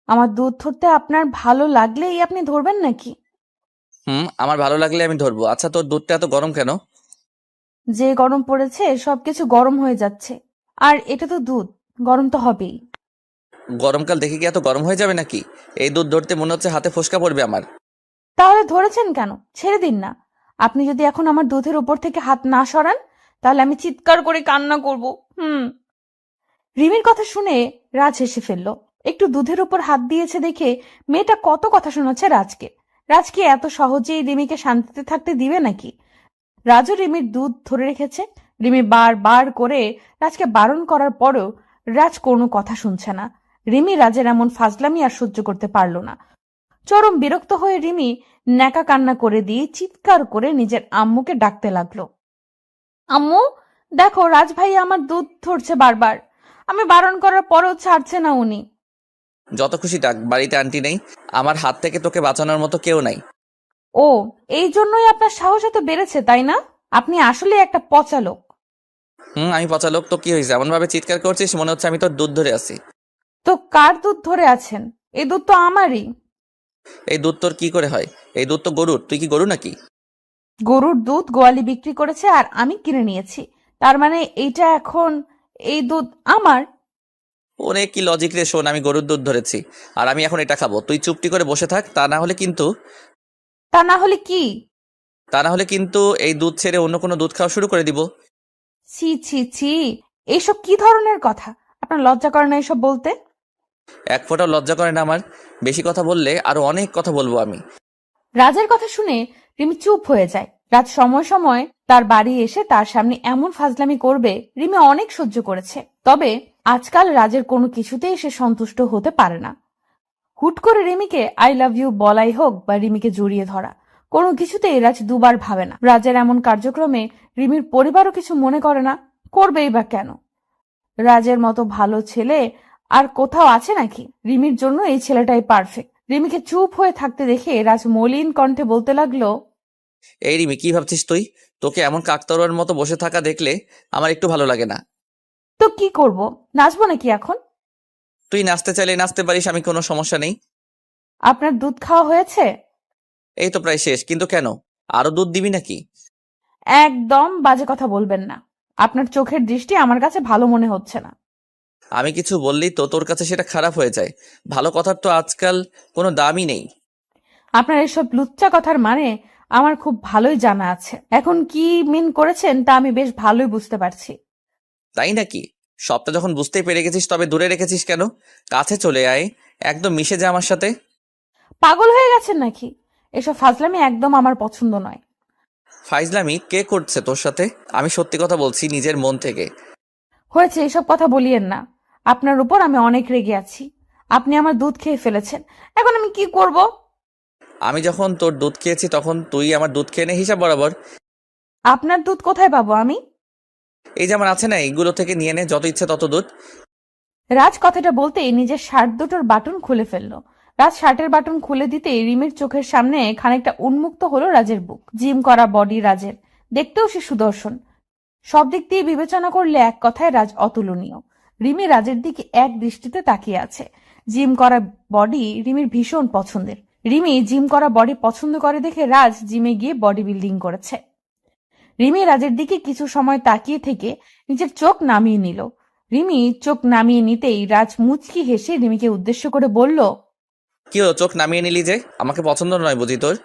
আমার দুধ ধরতে আপনার ভালো লাগলেই আপনি ধরবেন নাকি? হুম, আমার ভালো লাগলে আমি ধরবো। আচ্ছা, তোর দুধটা এত গরম কেন? যে গরম পড়েছে সবকিছু গরম হয়ে যাচ্ছে। আর এটা তো দুধ, গরম তো হবেই। গরমকাল দেখে কি এত গরম হয়ে যাবে নাকি? এই দুধ ধরতে মনে হচ্ছে হাতে ফোসকা পড়বে আমার। তাহলে ধরেছেন কেন? ছেড়ে দিন না। আপনি যদি এখন আমার দুধের উপর থেকে হাত না সরান, তাহলে আমি চিৎকার করে কান্না করব। হুম। রিমির কথা শুনে রাজ হেসে ফেলল। একটু দুধের উপর হাত দিয়েছে দেখে মেয়েটা কত কথা শোনাচ্ছে রাজকে। রাজ কি এত সহজেই রিমিকে শান্তিতে থাকতে দিবে নাকি? রাজও রিমির দুধ ধরে রেখেছে। রিমি বার করে রাজকে বারণ করার পরেও রাজ কোনো কথা শুনছে না। রিমি রাজের এমন ফাজলামি আর সহ্য করতে পারল না। চরম বিরক্ত হয়ে রিমি ন্যাকা কান্না করে দিয়ে চিৎকার করে নিজের আম্মুকে ডাকতে লাগলো। আম্মু, দেখো রাজ ভাই আমার দুধ ধরছে বারবার। আমি বারণ করার পরেও ছাড়ছে না উনি। যত খুশি ডাক, বাড়িতে আন্টি নেই। আমার হাত থেকে তোকে বাঁচানোর মতো কেউ নাই। ও, এই জন্যই আপনার সাহস এত বেড়েছে তাই না? আপনি আসলে একটা পচা লোক। হুম, আমি পচা লোক তো কি হয়েছে? এমন ভাবে চিৎকার করছিস মনে হচ্ছে আমি তোর দুধ ধরে আছি। তো কার দুধ ধরে আছেন? এই দুধ তো আমারই। এই দুধ তোর কি করে হয়? এই দুধ তো গরুর। তুই কি গরু নাকি? গরুর দুধ গোয়ালি বিক্রি করেছে আর আমি কিনে নিয়েছি, তার মানে এইটা এখন এই দুধ আমার। ওরে কি লজিক রে! শোন, আমি গরুর দুধ ধরেছি, আর আমি এখন এটা খাবো। তুই চুপটি করে বসে থাক, তা না হলে কিন্তু তা না হলে কি? এই দুধ ছেড়ে অন্য কোনো দুধ খাওয়া শুরু করে দিব। ছি ছি ছি, এইসব কি ধরনের কথা? আপনার লজ্জা করে না এসব বলতে? এক ফোঁটাও লজ্জা করে না আমার। বেশি কথা বললে আরো অনেক কথা বলবো আমি। রাজের কথা শুনে রিমি চুপ হয়ে যায়। রাজ সময় সময় তার বাড়ি এসে তার সামনে এমন ফাজলামি করবে রিমি অনেক সহ্য করেছে, তবে আজকাল রাজের কোনো কিছুতেই সে সন্তুষ্ট হতে পারে না। হুট করে রিমিকে আই লাভ ইউ বলাই হোক বা রিমিকে জড়িয়ে ধরা, কোনো কিছুতেই রাজ দুবার ভাবে না। রাজের এমন কার্যক্রমে রিমির পরিবারও কিছু মনে করে না, করবেই বা কেন? রাজের মতো ভালো ছেলে আর কোথাও আছে নাকি? রিমির জন্য এই ছেলেটাই পারফেক্ট। রিমিকে চুপ হয়ে থাকতে দেখে রাজ মলিন কণ্ঠে বলতে লাগলো, এই রিমি, কি ভাবছিস তুই? তোকে এমন কাকতাড়ুয়ার মতো বসে থাকা দেখলে আমার একটু ভালো লাগে না। তো কি করব, নাচবো নাকি এখন? তুই নাচতে চাইলে নাচতে পারিস, আমি কোনো সমস্যা নেই। আপনার দুধ খাওয়া হয়েছে? এই তো প্রায় শেষ, কিন্তু কেন? আরো দুধ দিবি নাকি? একদম বাজে কথা বলবেন না। আপনার চোখের দৃষ্টি আমার কাছে ভালো মনে হচ্ছে না। আমি কিছু বললেই তো তোর কাছে সেটা খারাপ হয়ে যায়। ভালো কথার তো আজকাল কোনো দামই নেই। আপনার এসব লুচ্চা কথার মানে আমার খুব ভালোই জানা আছে। এখন কি মিন করেছেন তা আমি বেশ ভালোই বুঝতে পারছি। তাই নাকি? সবটা যখন বুঝতেই পেরে গেছিস তবে দূরে রেখেছিস কেন? কাছে চলে আয়, একদম মিশে যা আমার সাথে। পাগল হয়ে গেছেন নাকি? এসব ফাজলামি একদম আমার পছন্দ নয়। ফাইজলামি কে করছে তোর সাথে? আমি সত্যি কথা বলছি নিজের মন থেকে। হয়েছে, এসব কথা বলিয়েন না। আপনার উপর আমি অনেক রেগে আছি। আপনি আমার দুধ খেয়ে ফেলেছেন, এখন আমি কি করব? আমি যখন তোর দুধ খেয়েছি তখন তুই আমার দুধ খেয়ে নে হিসাব বরাবর। আপনার দুধ কোথায় পাবো আমি? এই যে আমার আছে না, এইগুলো থেকে নিয়ে নে, যত ইচ্ছে তত দুধ। রাজ কথাটা বলতেই নিজের শার্ট দুটোর বাটন খুলে ফেললো। রাজ শার্টের বাটন খুলে দিতেই রিমির চোখের সামনে খানিকটা উন্মুক্ত হলো রাজের বুক। জিম করা বডি রাজের, দেখতেও সে সুদর্শন। সব দিক দিয়ে বিবেচনা করলে এক কথায় রাজ অতুলনীয়। রিমি রাজের দিকে এক দৃষ্টিতে তাকিয়ে আছে। জিম করা বডি রিমির ভীষণ পছন্দের। রিমি জিম করা বডি পছন্দ করে দেখে রাজ জিমে গিয়ে বডি বিল্ডিং করেছে। রিমি রাজের দিকে কিছু সময় তাকিয়ে থেকে নিজের চোখ নামিয়ে নিল। রিমি চোখ নামিয়ে নিতেই রাজ মুচকি হেসে রিমিকে উদ্দেশ্য করে বলল, কি হলো, চোখ নামিয়ে নিলি যে? আমাকে পছন্দ নয় বুঝি তোর?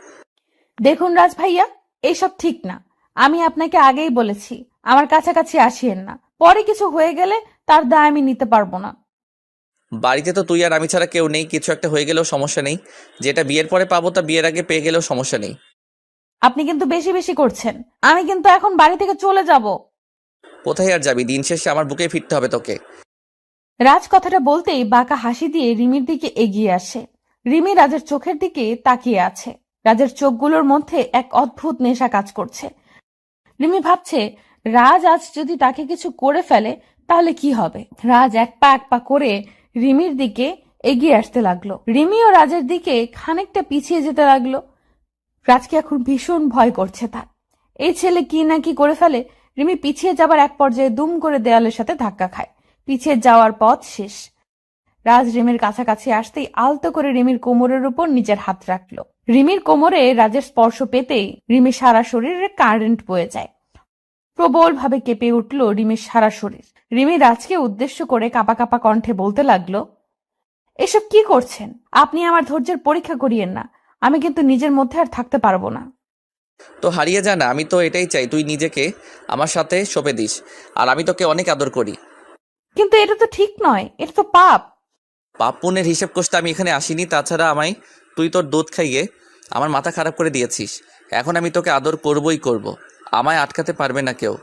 দেখুন রাজ ভাইয়া, এইসব ঠিক না। আমি আপনাকে আগেই বলেছি আমার কাছাকাছি আসিয়েন না। পরে কিছু হয়ে গেলে তার দায় আমি নিতে পারবো না। বাড়িতে তো তুই আর আমি ছাড়া কেউ নেই, কিছু একটা হয়ে গেলেও সমস্যা নেই। যেটা বিয়ের পরে পাবো তা বিয়ের আগে পেয়ে গেলেও সমস্যা নেই। আপনি কিন্তু বেশি বেশি করছেন। আমি কিন্তু এখন বাড়ি থেকে চলে যাব। কোথায় আর যাবি? দিন শেষে আমার বুকে ফিরতে হবে তোকে। রাজ কথাটা বলতেই বাঁকা হাসি দিয়ে রিমির দিকে এগিয়ে আসে। রিমি রাজের চোখের দিকে তাকিয়ে আছে। রাজের চোখগুলোর মধ্যে এক অদ্ভুত নেশা কাজ করছে। রিমি ভাবছে, রাজ আজ যদি তাকে কিছু করে ফেলে তাহলে কি হবে। রাজ এক পা করে রিমির দিকে এগিয়ে আসতে লাগলো। রিমিও রাজের দিকে খানিকটা পিছিয়ে যেতে লাগলো। রাজকে এখন ভীষণ ভয় করছে তার। এই ছেলে কি না কি করে ফেলে। রিমি পিছিয়ে যাবার এক পর্যায়ে দুম করে দেয়ালের সাথে ধাক্কা খায়। পিছিয়ে যাওয়ার পথ শেষ। রাজ রিমির কাছাকাছি আসতেই আলতো করে রিমির কোমরের উপর নিজের হাত রাখলো। রিমির কোমরে রাজের স্পর্শ পেতেই রিমির সারা শরীরে কারেন্ট বয়ে যায়। প্রবল ভাবে কেঁপে উঠল রিমির সারা শরীর। রিমি রাজকে উদ্দেশ্য করে কাঁপা কাঁপা কণ্ঠে বলতে লাগলো, এসব কি করছেন? আপনি আমার ধৈর্যের পরীক্ষা করিয়েন না। আমি কিন্তু নিজের মধ্যে আর থাকতে পারবো না। তো হারিয়ে যা না, আমি তো এটাই চাই তুই নিজেকে আমার সাথে সঁপে দিস। আর আমি তোকে অনেক আদর করি। কিন্তু এটা তো ঠিক নয়, এটা তো পাপ। পাপ পুণ্যের হিসেব কষতে আমি এখানে আসিনি। তাছাড়া আমায় তুই তোর দুধ খাইয়ে আমার মাথা খারাপ করে দিয়েছিস। এখন আমি তোকে আদর করবই করব। আমায় আটকাতে পারবে না কেউ।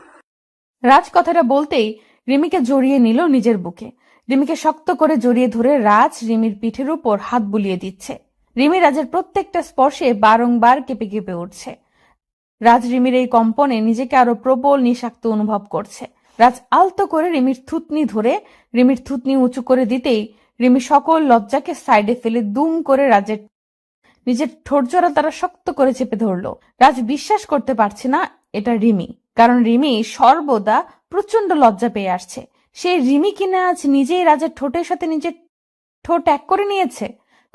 রাজ কথাটা বলতেই রিমিকে জড়িয়ে নিল নিজের বুকে। রিমিকে শক্ত করে জড়িয়ে ধরে রাজ রিমির পিঠের উপর হাত বুলিয়ে দিচ্ছে। রিমি রাজের প্রত্যেকটা স্পর্শে বারংবার কেঁপে কেঁপে উঠছে। রাজ রিমির এই কম্পনে নিজেকে আরো প্রবল নিঃশাক্ত অনুভব করছে। রাজ আলতো করে রিমির থুতনি ধরে রিমির থুতনি উঁচু করে দিতেই রিমি সকল লজ্জাকে সাইডে ফেলে দুম করে রাজের নিজের ঠোঁটজোড়া তারা শক্ত করে চেপে ধরলো। রাজ বিশ্বাস করতে পারছে না এটা রিমি, কারণ রিমি সর্বদা প্রচন্ড লজ্জা পেয়ে আসছে। সেই রিমি কিনা আজ নিজেই রাজের ঠোঁটের সাথে নিজের ঠোঁট এক করে নিয়েছে।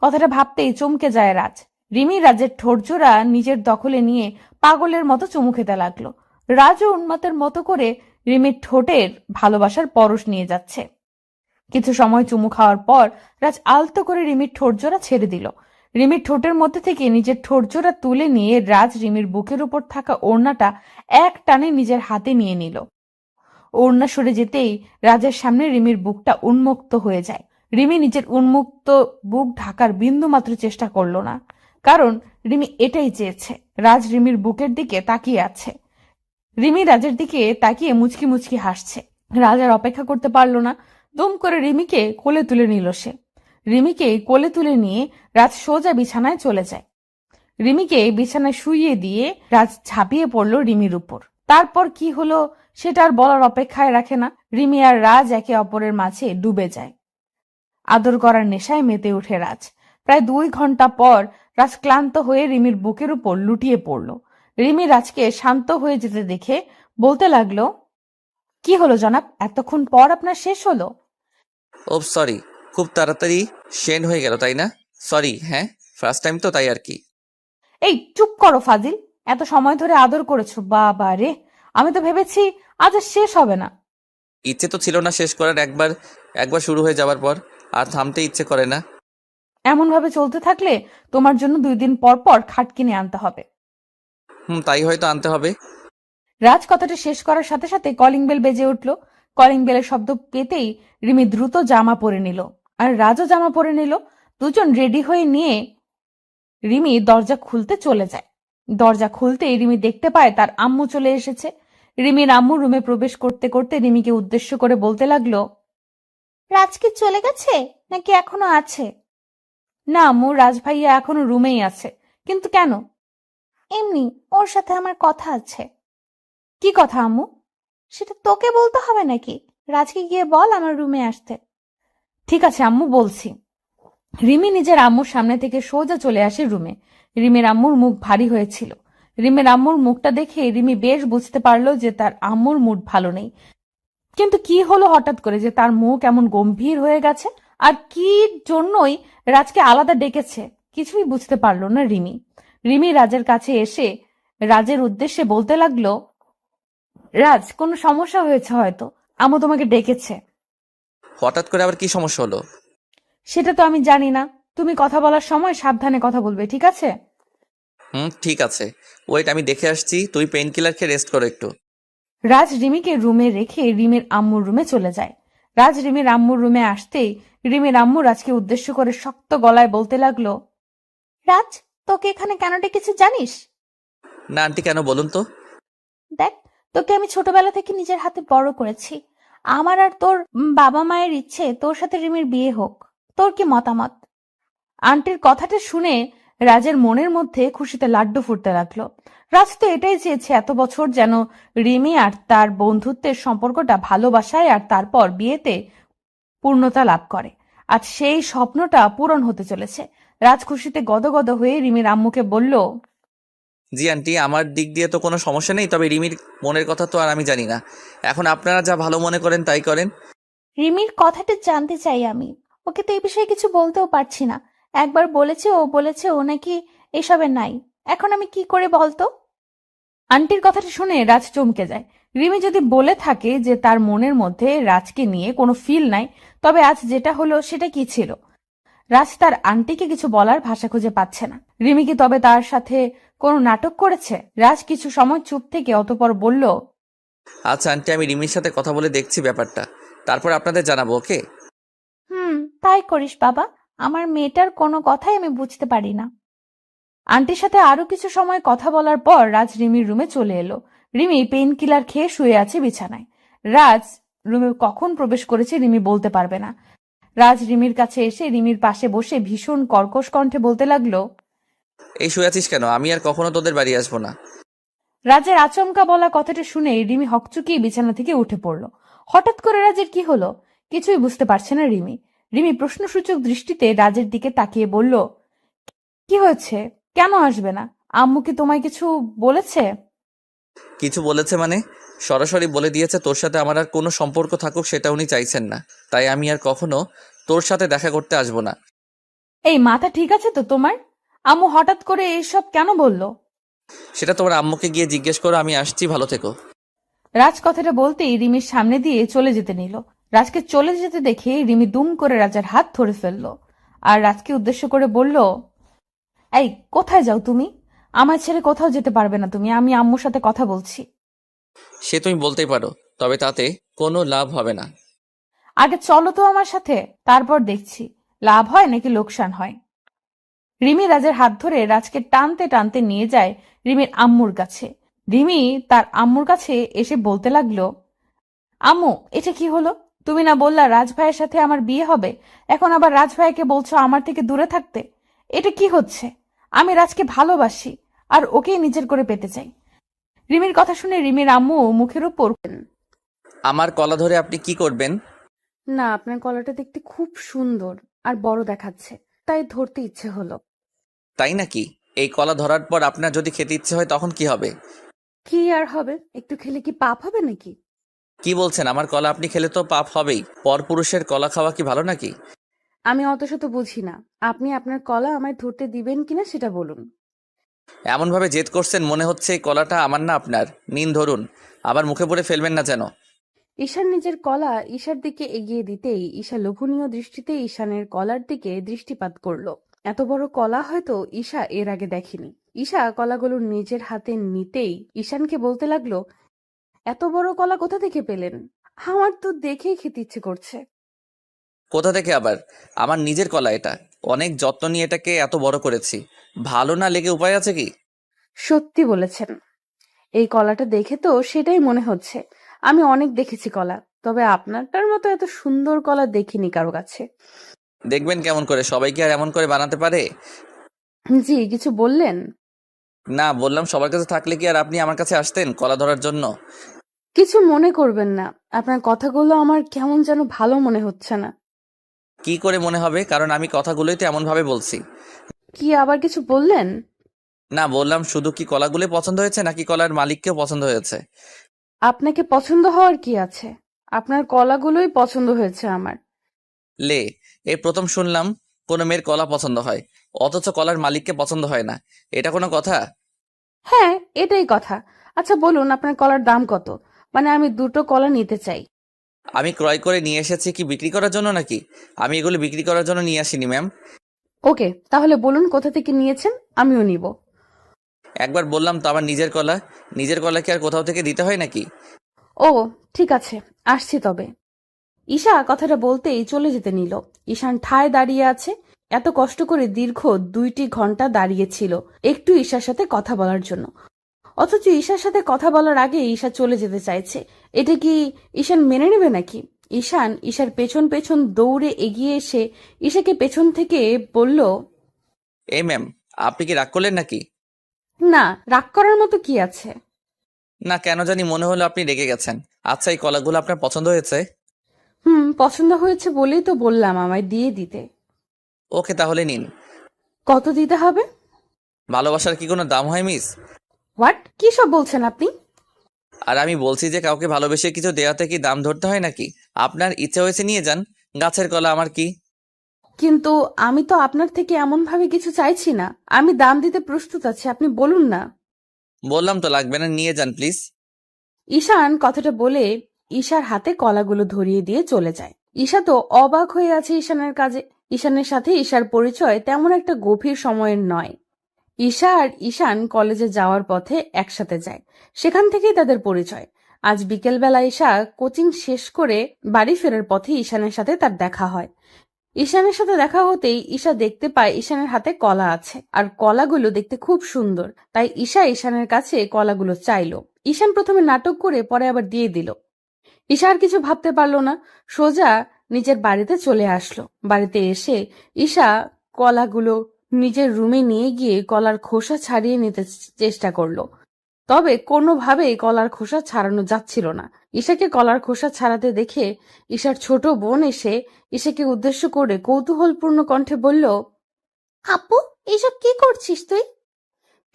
কথাটা ভাবতেই চমকে যায় রাজ। রিমি রাজের ঠোঁটজোড়া নিজের দখলে নিয়ে পাগলের মতো চুমু খেতে লাগলো। রাজও উন্মাতের মতো করে রিমির ঠোঁটের ভালোবাসার পরশ নিয়ে যাচ্ছে। কিছু সময় চুমু খাওয়ার পর রাজ আলতো করে রিমির ঠোঁটজোড়া ছেড়ে দিল। রিমির ঠোঁটের মধ্যে থেকে নিজের ঠোঁটজোড়া তুলে নিয়ে রাজ রিমির বুকের উপর থাকা ওড়নাটা এক টানে নিজের হাতে নিয়ে নিল। ওড়না সরে যেতেই রাজের সামনে রিমির বুকটা উন্মুক্ত হয়ে যায়। রিমি নিজের উন্মুক্ত বুক ঢাকার বিন্দু মাত্র চেষ্টা করলো না। কারণ রিমি এটাই চেয়েছে। রাজ রিমির বুকের দিকে তাকিয়ে আছে। রিমি রাজের দিকে তাকিয়ে মুচকি মুচকি হাসছে। রাজ আর অপেক্ষা করতে পারল না, দুম করে রিমিকে কোলে তুলে নিল সে। রিমিকে কোলে তুলে নিয়ে রাজ সোজা বিছানায় চলে যায়। রিমিকে বিছানায় শুইয়ে দিয়ে রাজ ঝাঁপিয়ে পড়ল রিমির উপর। তারপর কি হলো সেটা আর বলার অপেক্ষায় রাখে না। রিমি আর রাজ একে অপরের মাঝে ডুবে যায়। আদর করার নেশায় মেতে ওঠে রাজ। প্রায় 2 ঘন্টা পর রাজ ক্লান্ত হয়ে রিমির বুকের উপর লুটিয়ে পড়ল। রিমি রাজকে শান্ত হয়ে যেতে দেখে বলতে লাগলো, কি হলো জনাব, এতক্ষণ পর আপনার শেষ হলো? ও সরি, খুব তাড়াতাড়ি শেন হয়ে গেল তাই না? সরি। হ্যাঁ, ফার্স্ট টাইম তো, তাই আর কি। এই চুপ করো ফাজিল, এত সময় ধরে আদর করেছো, বাবা রে, আমি তো ভেবেছি আজ আর শেষ হবে না। ইচ্ছে তো ছিল না শেষ করার, একবার একবার শুরু হয়ে যাওয়ার পর আর থামতে ইচ্ছে করে না। এমন ভাবে চলতে থাকলে তোমার জন্য 2 দিন পর পর খাট কিনে আনতে হবে। তাই হয়তো আনতে হবে। রাজ কথাটা শেষ করার সাথে সাথে কলিং বেল বেজে উঠল। কলিং বেলের শব্দ পেতেই রিমি দ্রুত জামা পরে নিল, আর রাজও জামা পরে নিল। দুজন রেডি হয়ে নিয়ে রিমি দরজা খুলতে চলে যায়। দরজা খুলতেই রিমি দেখতে পায় তার আম্মু চলে এসেছে। রিমির আম্মু রুমে প্রবেশ করতে করতে রিমিকে উদ্দেশ্য করে বলতে লাগলো, রাজ কি চলে গেছে নাকি এখনো আছে? না আম্মু, রাজ ভাইয়া এখনো রুমেই আছে। কিন্তু কেন? এমনি, ওর সাথে আমার কথা আছে। কি কথা আম্মু? সেটা তোকে বলতে হবে নাকি? রাজকে গিয়ে বল আমার রুমে আসতে। ঠিক আছে আম্মু, বলছি। রিমি নিজের আম্মুর সামনে থেকে সোজা চলে আসে রুমে। রিমির আম্মুর মুখ ভারী হয়েছিল। রিমির আম্মুর মুখটা দেখে রিমি বেশ বুঝতে পারলো যে তার আম্মুর মুড ভালো নেই। কিন্তু কি হলো হঠাৎ করে যে তার মুখ এমন গম্ভীর হয়ে গেছে? আর কি জন্যই রাজকে আলাদা ডেকেছে কিছুই বুঝতে পারলো না রিমি। রিমি রাজের কাছে এসে রাজের উদ্দেশ্যে বলতে লাগলো, রাজ, কোনো সমস্যা হয়েছে হয়তো, আম্মু তোমাকে ডেকেছে। হঠাৎ করে আবার কি সমস্যা হলো? সেটা তো আমি জানি না, তুমি কথা বলার সময় সাবধানে কথা বলবে, ঠিক আছে? ঠিক আছে, ওয়েট, আমি দেখে আসছি। তুই পেইন কিলার খেয়ে রেস্ট করো একটু। রাজ রিমিকে রুমে রেখে রিমির আম্মুর রুমে চলে যায়। রাজ রিমির আম্মুর রুমে আসতেই রিমির আম্মু রাজকে উদ্দেশ্য করে শক্ত গলায় বলতে লাগলো, রাজ, তোকে এখানে কেন ডেকেছে জানিস? না আন্টি, কেন বলুন তো? দেখ, তোকে আমি ছোটবেলা থেকে নিজের হাতে বড় করেছি। আমার আর তোর বাবা মায়ের ইচ্ছে তোর সাথে রিমির বিয়ে হোক। তোর কি মতামত? আন্টির কথাটা শুনে রাজের মনের মধ্যে খুশিতে লাড্ডু ফুটতে লাগলো। রাজ তো এটাই চেয়েছে এত বছর, যেন রিমি আর তার বন্ধুত্বের সম্পর্কটা ভালোবাসায় আর তারপর বিয়েতে পূর্ণতা লাভ করে। আজ সেই স্বপ্নটা পূরণ হতে চলেছে। রাজ খুশিতে গদগদ হয়ে রিমির আম্মুকে বলল, জি আন্টি, আমার দিক দিয়ে তো কোনো সমস্যা নেই, তবে রিমির মনের কথা তো আর আমি জানি না। এখন আপনারা যা ভালো মনে করেন তাই করেন। রিমির কথাটা জানতে চাই আমি। ওকে তো এই বিষয়ে কিছু বলতেও পারছি না। একবার বলেছে ও নাকি এসবে নাই। এখন আমি কি করে বলতো? আন্টির কথাটা শুনে রাজ চমকে যায়। রিমি যদি বলে থাকে যে তার মনের মধ্যে রাজকে নিয়ে কোনো ফিল নাই, তবে আজ যেটা হলো সেটা কি ছিল? রাজ তার আন্টিকে কিছু বলার ভাষা খুঁজে পাচ্ছে না। রিমি কি তবে তার সাথে কোনো নাটক করেছে? রাজ কিছু সময় চুপ থেকে অতঃপর বলল, আচ্ছা আন্টি, আমি রিমির সাথে কথা বলে দেখছি ব্যাপারটা, তারপর আপনাদের জানাবো, ওকে? তাই করিস বাবা। আমার মেয়েটার কোনো কথাই আমি বুঝতে পারি না। আন্টির সাথে আরো কিছু সময় কথা বলার পর রাজ রিমির রুমে চলে এলো। রিমি পেইন কিলার খেয়ে শুয়ে আছে বিছানায়। রাজ রুমে কখন প্রবেশ করেছে রিমি বলতে পারবে না। রাজ রিমির কাছে এসে রিমির পাশে বসে ভীষণ কর্কশ কণ্ঠে বলতে লাগলো, এই শুয়ে আছিস কেন? আমি আর কখনো তোদের বাড়ি আসবো না। রাজের আচমকা বলা কথাটা শুনে রিমি হকচকিয়ে বিছানা থেকে উঠে পড়ল। হঠাৎ করে রাজের কি হলো কিছুই বুঝতে পারছে না রিমি। রিমি প্রশ্নসূচক দৃষ্টিতে রাজের দিকে তাকিয়ে বলল, কি হয়েছে? কেন আসবে না? আম্মু কি তোমায় কিছু বলেছে? কিছু বলেছে মানে? সরাসরি বলে দিয়েছে তোর সাথে আমার আর কোনো সম্পর্ক থাকুক সেটা উনি চাইছেন না, তাই আমি আর কখনো তোর সাথে দেখা করতে আসবো না। এই মাথা ঠিক আছে তো তোমার? আম্মু হঠাৎ করে এইসব কেন বললো? সেটা তোমার আম্মুকে গিয়ে জিজ্ঞেস করো। আমি আসছি, ভালো থেকো। রাজ কথাটা বলতেই রিমির সামনে দিয়ে চলে যেতে নিল। রাজকে চলে যেতে দেখে রিমি দুম করে রাজার হাত ধরে ফেললো আর রাজকে উদ্দেশ্য করে বলল, এই কোথায় যাও তুমি? আমার ছেড়ে কোথাও যেতে পারবে না তুমি। আমি আম্মুর সাথে কথা বলছি। সে তুমি বলতেই পারো, তবে তাতে কোনো লাভ হবে না। আগে চলো তো আমার সাথে, তারপর দেখছি লাভ হয় নাকি লোকসান হয়। রিমি রাজের হাত ধরে রাজকে টানতে টানতে নিয়ে যায় রিমির আম্মুর কাছে। রিমি তার আম্মুর কাছে এসে বলতে লাগলো, আম্মু এটা কি হলো? তুমি না বললা রাজ ভাইয়ের সাথে আমার বিয়ে হবে, এখন আবার রাজ ভাইকে বলছো আমার থেকে দূরে থাকতে। এটা কি হচ্ছে? আমি রাজকে ভালোবাসি আর ওকেই নিজের করে পেতে চাই। রিমির কথা শুনে রিমির আম্মু মুখের উপর, আমার কলা ধরে আপনি কি করবেন? না, আপনার গলাটা দেখতে খুব সুন্দর আর বড় দেখাচ্ছে, তাই ধরতে ইচ্ছে হলো। তাই নাকি? এই কলা ধরার পর আপনার যদি খেতে ইচ্ছে হয় তখন কি হবে? কি আর হবে, একটু খেলে কি পাপ হবে নাকি? কি বলছেন? আমার কলা আপনি খেলে তো পাপ হবেই। পরপুরুষের কলা খাওয়া কি ভালো নাকি? আমি অত শত বুঝি না, আপনি আপনার কলা আমায় ধরতে দিবেন কিনা সেটা বলুন। এমন ভাবে জেদ করছেন মনে হচ্ছে এই কলাটা আমার না আপনার। নিন ধরুন, আবার মুখে পড়ে ফেলবেন না যেন। ঈশান নিজের কলা ঈশার দিকে এগিয়ে দিতেই ঈশা লোভনীয় দৃষ্টিতে ঈশানের কলার দিকে দৃষ্টিপাত করলো। এত বড় কলা হয়তো ঈশা এর আগে দেখেনি। ঈশা কলাগুলো নিজের হাতে নিতেই ঈশানকে বলতে লাগলো, এত বড় কলা কোথা থেকে পেলেন? আমার তো দেখেই খেতে ইচ্ছে করছে। কোথা থেকে আবার? আমার নিজের কলা এটা। অনেক যত্ন নিয়ে এটাকে এত বড় করেছি। ভালো না লেগে উপায় আছে কি? সত্যি বলেছেন, এই কলাটা দেখে তো সেটাই মনে হচ্ছে। আমি অনেক দেখেছি কলা, তবে আপনারটার মতো এত সুন্দর কলা দেখিনি কারো কাছে। দেখবেন কেমন করে, সবাই কি আর এমন করে বানাতে পারে? জি, কিছু বললেন? না, বললাম সবার কাছে থাকলে কি আর আপনি আমার কাছে আসতেন কলা ধরার জন্য? কিছু মনে করবেন না, আপনার কথাগুলো আমার কেমন যেন ভালো মনে হচ্ছে না। কি করে মনে হবে? কারণ আমি কথাগুলোই তো এমন ভাবে বলছি। কি আবার কিছু বললেন? না, বললাম শুধু কি কলাগুলো পছন্দ হয়েছে নাকি কলার মালিককেও পছন্দ হয়েছে? আপনাকে পছন্দ হওয়ার কি আছে? আপনার কলাগুলোই পছন্দ হয়েছে আমার। লে, এই প্রথম শুনলাম কোনো মেয়ের কলা পছন্দ হয়, অথচ কলার মালিককে পছন্দ হয় না। এটা কোনো কথা? হ্যাঁ, এটাই কথা। আচ্ছা বলুন, আপনার কলার দাম কত? মানে আমি দুটো কলা নিতে চাই। আমি ক্রয় করে নিয়ে এসেছি কি বিক্রি করার জন্য নাকি? আমি এগুলো বিক্রি করার জন্য নিয়ে আসিনি ম্যাম। ওকে, তাহলে বলুন কোথা থেকে নিয়েছেন, আমিও নিব। একবার বললাম তো আমার নিজের কলা। নিজের কলা কি আর কোথাও থেকে দিতে হয় নাকি? ও, ঠিক আছে, আসছি তবে। ঈশা কথাটা বলতেই চলে যেতে নিল। ঈশান ঠায় দাঁড়িয়ে আছে। এত কষ্ট করে দীর্ঘ 2টি ঘন্টা দাঁড়িয়েছিল একটু ঈশার সাথে কথা বলার জন্য, অথচ ঈশার সাথে কথা বলার আগে ঈশা চলে যেতে চাইছে। এটা কি ঈশান মেনে নেবে নাকি? ঈশান ঈশার পেছন পেছন দৌড়ে এগিয়ে এসে ঈশাকে পেছন থেকে বলল, এই ম্যাম, আপনি কি রাগ করলেন নাকি? না, রাগ করার মতো কি আছে? না, কেন জানি মনে হলো আপনি রেগে গেছেন। আচ্ছা, এই কলাগুলো আপনার পছন্দ হয়েছে? পছন্দ হয়েছে বলেই তো বললাম আমায় দিয়ে দিতে। ওকে, তাহলে নিন। কত দিতে হবে? ভালোবাসার কি কোনো দাম হয় মিস? হোয়াট, কি সব বলছেন আপনি? আর আমি বলছি যে কাউকে ভালোবেসে কিছু দেওয়াতে কি দাম ধরতে হয় নাকি? আপনার ইচ্ছে হয়েছে নিয়ে যান, গাছের কলা, আমার কি? কিন্তু আমি তো আপনার থেকে এমন ভাবে কিছু চাইছি না। আমি দাম দিতে প্রস্তুত আছি, আপনি বলুন না। বললাম তো লাগবে না, নিয়ে যান প্লিজ। ঈশান কথাটা বলে ঈশার হাতে কলাগুলো ধরিয়ে দিয়ে চলে যায়। ঈশা তো অবাক হয়ে আছে ঈশানের কাজে। ঈশানের সাথে ঈশার পরিচয় তেমন একটা গভীর সময়ের নয়। ঈশা আর ঈশান কলেজে যাওয়ার পথে একসাথে যায়, সেখান থেকেই তাদের পরিচয়। আজ বিকেলবেলা ঈশা কোচিং শেষ করে বাড়ি ফেরার পথে ঈশানের সাথে তার দেখা হয়। ঈশানের সাথে দেখা হতেই ঈশা দেখতে পায় ঈশানের হাতে কলা আছে, আর কলাগুলো দেখতে খুব সুন্দর। তাই ঈশা ঈশানের কাছে কলাগুলো চাইলো। ঈশান প্রথমে নাটক করে পরে আবার দিয়ে দিল। ঈশা আর কিছু ভাবতে পারলো না, সোজা নিজের বাড়িতে চলে আসলো। বাড়িতে এসে ঈশা কলাগুলো নিজের রুমে নিয়ে গিয়ে কলার খোসা ছাড়িয়ে নিতে চেষ্টা করলো, তবে কোনোভাবেই কলার খোসা ছাড়ানো যাচ্ছিল না। ঈশাকে কলার খোসা ছাড়াতে দেখে ঈশার ছোট বোন এসে ঈশাকে উদ্দেশ্য করে কৌতূহলপূর্ণ কণ্ঠে বলল, আপু, এইসব কি করছিস তুই?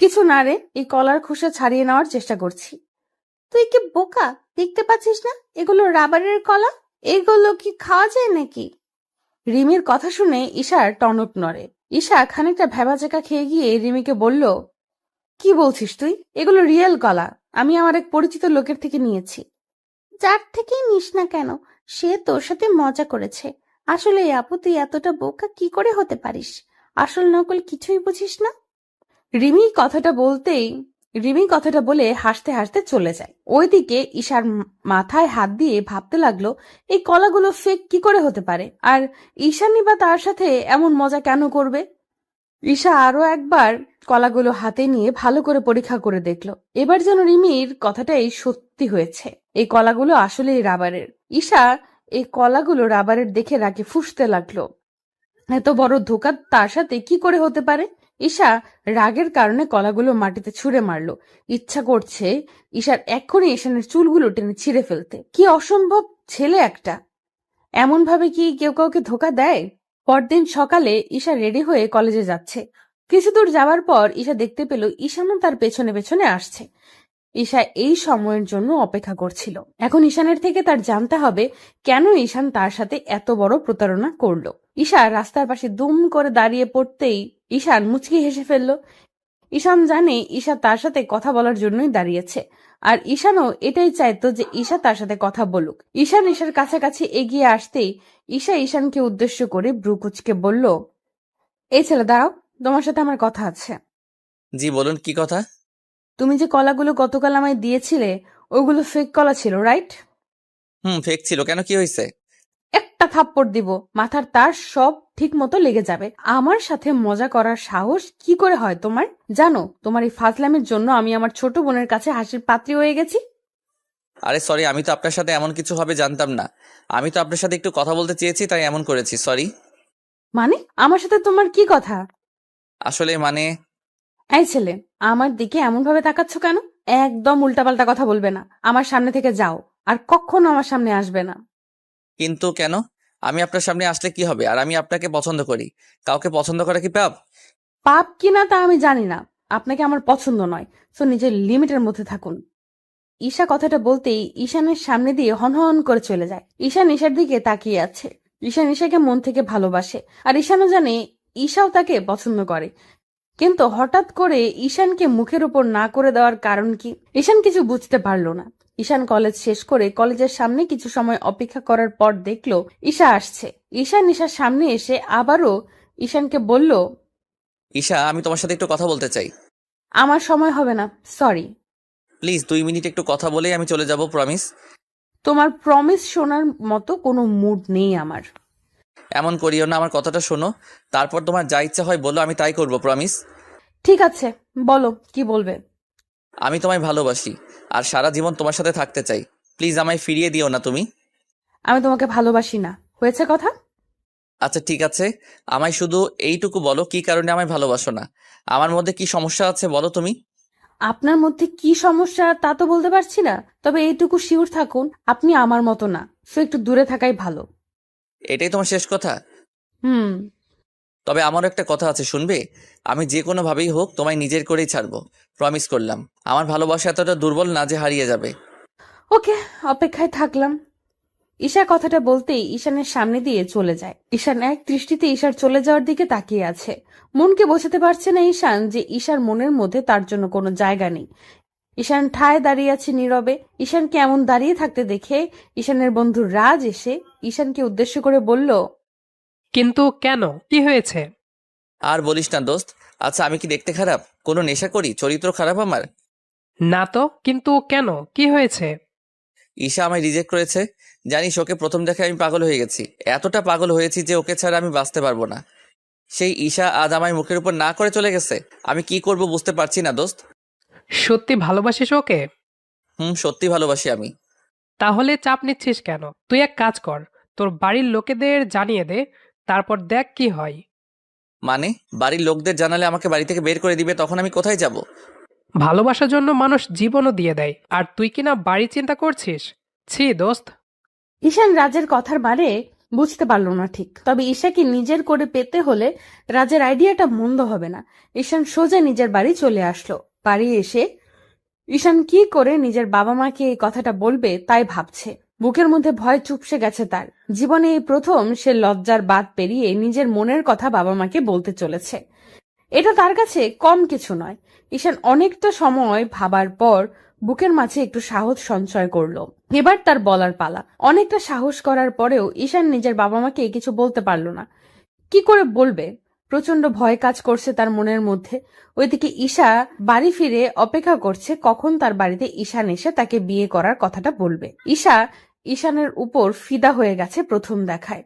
কিছু না রে, এই কলার খোসা ছাড়িয়ে নেওয়ার চেষ্টা করছি। তুই কি বোকা, দেখতে পাচ্ছিস না এগুলো রাবারের কলা? এগুলো কি খাওয়া যায় নাকি? রিমির কথা শুনে ঈশার টনক নড়ে। ঈশা খানিকটা ভ্যাবাচাকা খেয়ে গিয়ে রিমিকে বলল, কি বলছিস তুই? এগুলো রিয়েল কলা, আমি আমার এক পরিচিত লোকের থেকে নিয়েছি। যার থেকেই নিস না কেন, সে তোর সাথে মজা করেছে। আসলে আপু, তুই এতটা বোকা কি করে হতে পারিস? আসল নকল কিছুই বুঝিস না। রিমি কথাটা বলে হাসতে হাসতে চলে যায়। ওইদিকে ঈশার মাথায় হাত দিয়ে ভাবতে লাগলো, এই কলাগুলো ফেক কি করে হতে পারে, আর ঈশানী বা তার সাথে এমন মজা কেন করবে? ঈশা আরো একবার কলাগুলো হাতে নিয়ে ভালো করে পরীক্ষা করে দেখলো। এবার যেন রিমির কথাটাই সত্যি হয়েছে, এই কলাগুলো আসলেই রাবারের। ঈশা এই কলাগুলো রাবারের দেখে রাগে ফুঁসতে লাগলো। এত বড় ধোঁকা তার সাথে কি করে হতে পারে? ঈশা রাগের কারণে কলাগুলো মাটিতে ছুঁড়ে মারলো। ইচ্ছা করছে ঈশার এক্ষুনি ঈশানের চুলগুলো টেনে ছিঁড়ে ফেলতে। কি অসম্ভব ছেলে একটা! এমন ভাবে কি কেউ কাউকে ধোঁকা দেয়? পরদিন সকালে ঈশা রেডি হয়ে কলেজে যাচ্ছে। কিছু দূর যাওয়ার পর ঈশা দেখতে পেল ঈশানও তার পেছনে পেছনে আসছে। ঈশা এই সময়ের জন্য অপেক্ষা করছিল। এখন ঈশানের থেকে তার জানতে হবে কেন ঈশান তার সাথে এত বড় প্রতারণা করলো। ঈশা রাস্তার পাশে দুম করে দাঁড়িয়ে পড়তেই ঈশান মুচকি হেসে ফেলল। ঈশান জানে ঈশা তার সাথে কথা বলার জন্যই দাঁড়িয়েছে, আর ঈশানও এটাই চাইতো যে ঈশা তার সাথে কথা বলুক। ঈশান ঈশার কাছাকাছি এগিয়ে আসতেই ঈশা ঈশানকে উদ্দেশ্য করে ভ্রু কুঁচকে বলল, এই ছেলে দাঁড়াও, তোমার সাথে আমার কথা আছে। জি বলুন, কি কথা? তুমি যে কলাগুলো গতকাল আমায় দিয়েছিলে ওগুলো ফেক কলা ছিল, রাইট? ফেক ছিল কেন, কি হয়েছে? একটা থাপ্পড় দিব, মাথার তার সব ঠিক মতো লেগে যাবে। আমার সাথে মজা করার সাহস কি করে হয় তোমার? জানো তোমার এই ফাজলামের জন্য আমি আমার ছোট বোনের কাছে হাসির পাত্রী হয়ে গেছি। আরে সরি, আমি তো আপনার সাথে এমন কিছু হবে জানতাম না। আমি তো আপনার সাথে একটু কথা বলতে চেয়েছি, তাই এমন করেছি, সরি। মানে আমার সাথে তোমার কি কথা? আসলে মানে এই ছেলে, আমার দিকে এমন ভাবে তাকাচ্ছ কেন? একদম উল্টাপাল্টা কথা বলবে না। আমার সামনে থেকে যাও, আর কখনো আমার সামনে আসবে না। কিন্তু কেন? আমি আপনার সামনে আসলে কি হবে? আর আমি আপনাকে পছন্দ করি। কাউকে পছন্দ করা কি পাপ? পাপ কিনা তা আমি জানি না, আপনাকে আমার পছন্দ নয়, তো নিজের লিমিটের মধ্যে থাকুন। ঈশা কথাটা বলতেই ঈশানের সামনে দিয়ে হনহন করে চলে যায়। ঈশান ঈশার দিকে তাকিয়ে আছে। ঈশান ঈশাকে মন থেকে ভালোবাসে, আর ঈশানও জানে ঈশাও তাকে পছন্দ করে। কিন্তু হঠাৎ করে ঈশানকে মুখের উপর না করে দেওয়ার কারণ কি? ঈশান কিছু বুঝতে পারলো না। ঈশান কলেজ শেষ করে কলেজের সামনে কিছু সময় অপেক্ষা করার পর দেখলো ঈশা আসছে। ঈশান ঈশার সামনে এসে আবারও ঈশানকে বলল, ঈশা, আমি তোমার সাথে একটু কথা বলতে চাই। আমার সময় হবে না, সরি। প্লিজ 2 মিনিট একটু কথা বলেই আমি চলে যাব, প্রমিস। তোমার প্রমিস শোনার মতো কোনো মুড নেই আমার। এমন করিও না, আমার কথাটা শোনো। তারপর তোমার যা ইচ্ছা হয় বলো, আমি তাই করব, প্রমিস। ঠিক আছে, বলো কি বলবে। আমি তোমায় ভালোবাসি, আর সারা জীবন তোমার সাথে থাকতে চাই। প্লিজ আমায় ফিরিয়ে দিও না তুমি। আমি তোমাকে ভালোবাসি না, হয়েছে কথা। আচ্ছা ঠিক আছে, আমায় শুধু এইটুকু বলো, কি কারণে আমায় ভালোবাসো না? আমার মধ্যে কি সমস্যা আছে বলো তুমি। আপনার মধ্যে কি সমস্যা তা তো বলতে পারছি না, তবে এইটুকু শিওর থাকুন আপনি আমার মতো না, সো একটু দূরে থাকাই ভালো। এটাই তোমার শেষ কথা? হুম। তবে আমারও একটা কথা আছে, শুনবে? আমি যে কোনো ভাবেই হোক তোমায় নিজের করেই ছাড়বো, প্রমিস করলাম। আমার ভালোবাসা এতটা দুর্বল না যে হারিয়ে যাবে। ওকে, অপেক্ষায় থাকলাম। ঈশা কথাটা বলতেই ঈশানের সামনে দিয়ে চলে যায়। ঈশান এক দৃষ্টিতে ঈশার চলে যাওয়ার দিকে তাকিয়ে আছে। মনকে বোঝাতে পারছে না ঈশান যে ঈশার মনের মধ্যে তার জন্য কোনো জায়গা নেই। ঈশান ঠায় দাঁড়িয়ে আছে নীরবে। ঈশানকে এমন দাঁড়িয়ে থাকতে দেখে ঈশানের বন্ধু রাজ এসে ঈশানকে উদ্দেশ্য করে বলল, কিন্তু কেন, কি হয়েছে? আর বলিস না দোস্ত। আচ্ছা আমি কি দেখতে খারাপ? কোনো নেশা করি? চরিত্র খারাপ আমার? না তো, কিন্তু কেন, কি হয়েছে? ঈশা আমায় রিজেক্ট করেছে। জানিস, ওকে প্রথম দেখে আমি পাগল হয়ে গেছি। এতটা পাগল হয়েছি যে ওকে ছাড়া আমি বাঁচতে পারবো না। সেই ঈশা আজ আমায় মুখের উপর না করে চলে গেছে। আমি কি করব বুঝতে পারছি না দোস্ত। সত্যি ভালোবাসিস ওকে? সত্যি ভালোবাসি আমি। তাহলে চাপ নিচ্ছিস কেন? তুই এক কাজ কর, তোর বাড়ির লোকেদের জানিয়ে দে, তারপর দেখ কি হয়। মানে বাড়ির লোকদের জানালে আমাকে বাড়ি থেকে বের করে দিবে, তখন আমি কোথায় যাব? ভালোবাসার জন্য মানুষ জীবনও দিয়ে দেয়, আর তুই কিনা বাড়ি চিন্তা করছিস? ছি দোস্ত। ঈশান রাজের কথার মানে বুঝতে পারল না ঠিক, তবে ঈশাকে নিজের করে পেতে হলে রাজের আইডিয়াটা মন্দ হবে না। ঈশান সোজা নিজের বাড়ি চলে আসলো। বাড়ি এসে ঈশান কি করে নিজের বাবা মাকে এই কথাটা বলবে তাই ভাবছে। বুকের মধ্যে ভয় চুপসে গেছে তার। জীবনে এই প্রথম সে লজ্জার বাঁধ পেরিয়ে নিজের মনের কথা বাবা মাকে বলতে চলেছে। এটা তার কাছে কম কিছু নয়। ঈশান অনেকটা সময় ভাবার পর বুকের মাঝে একটু সাহস সঞ্চয় করলো। এবার তার বলার পালা। অনেকটা সাহস করার পরেও ঈশান নিজের বাবা মাকে কিছু বলতে পারল না। কি করে বলবে? প্রচন্ড ভয় কাজ করছে তার মনের মধ্যে। ওইদিকে ঈশা বাড়ি ফিরে অপেক্ষা করছে কখন তার বাড়িতে ঈশান এসে তাকে বিয়ে করার কথাটা বলবে। ঈশা ঈশানের উপর ফিদা হয়ে গেছে প্রথম দেখায়।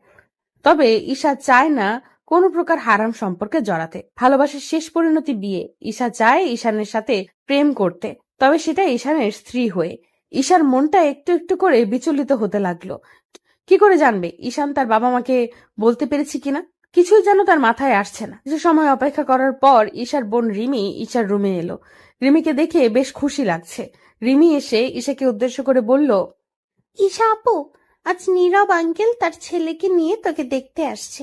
তবে ঈশা চায় না কোনো প্রকার হারাম সম্পর্কে জড়াতে। ভালোবাসার শেষ পরিণতি বিয়ে। ঈশা চায় ঈশানের সাথে প্রেম করতে, তবে সেটা ঈশানের স্ত্রী হয়ে। ঈশার মনটা একটু একটু করে বিচলিত হতে লাগলো। কি করে জানবে ঈশান তার বাবা মাকে বলতে পেরেছি কিনা? কিছুই যেন তার মাথায় আসছে না। কিছু সময় অপেক্ষা করার পর ঈশার বোন রিমি ঈশার রুমে এলো। রিমিকে দেখে বেশ খুশি লাগছে। রিমি এসে ঈশাকে উদ্দেশ্য করে বলল, ঈশা আপু, আজ নীরব আঙ্কেল তার ছেলেকে নিয়ে তোকে দেখতে আসছে।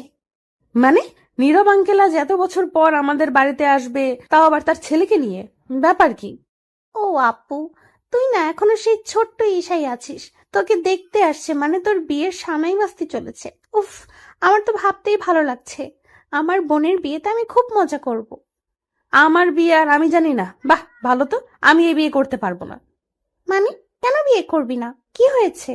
মানে নীরব আঙ্কেল আজ এত বছর পর আমাদের বাড়িতে আসবে, তাও আবার তার ছেলেকে নিয়ে? ব্যাপার কি? ও আপু, তুই না এখনো সেই ছোট্ট ঈশাই আছিস। তোকে দেখতে আসছে মানে তোর বিয়ের সানাই বাজতে চলেছে। উফ, আমার তো ভাবতেই ভালো লাগছে। আমার বোনের বিয়েতে আমি খুব মজা করব। আমার বিয়ে আর আমি জানি না? বাহ, ভালো তো। আমি এই বিয়ে করতে পারবো না। মানে কেন বিয়ে করবি না? কি হয়েছে?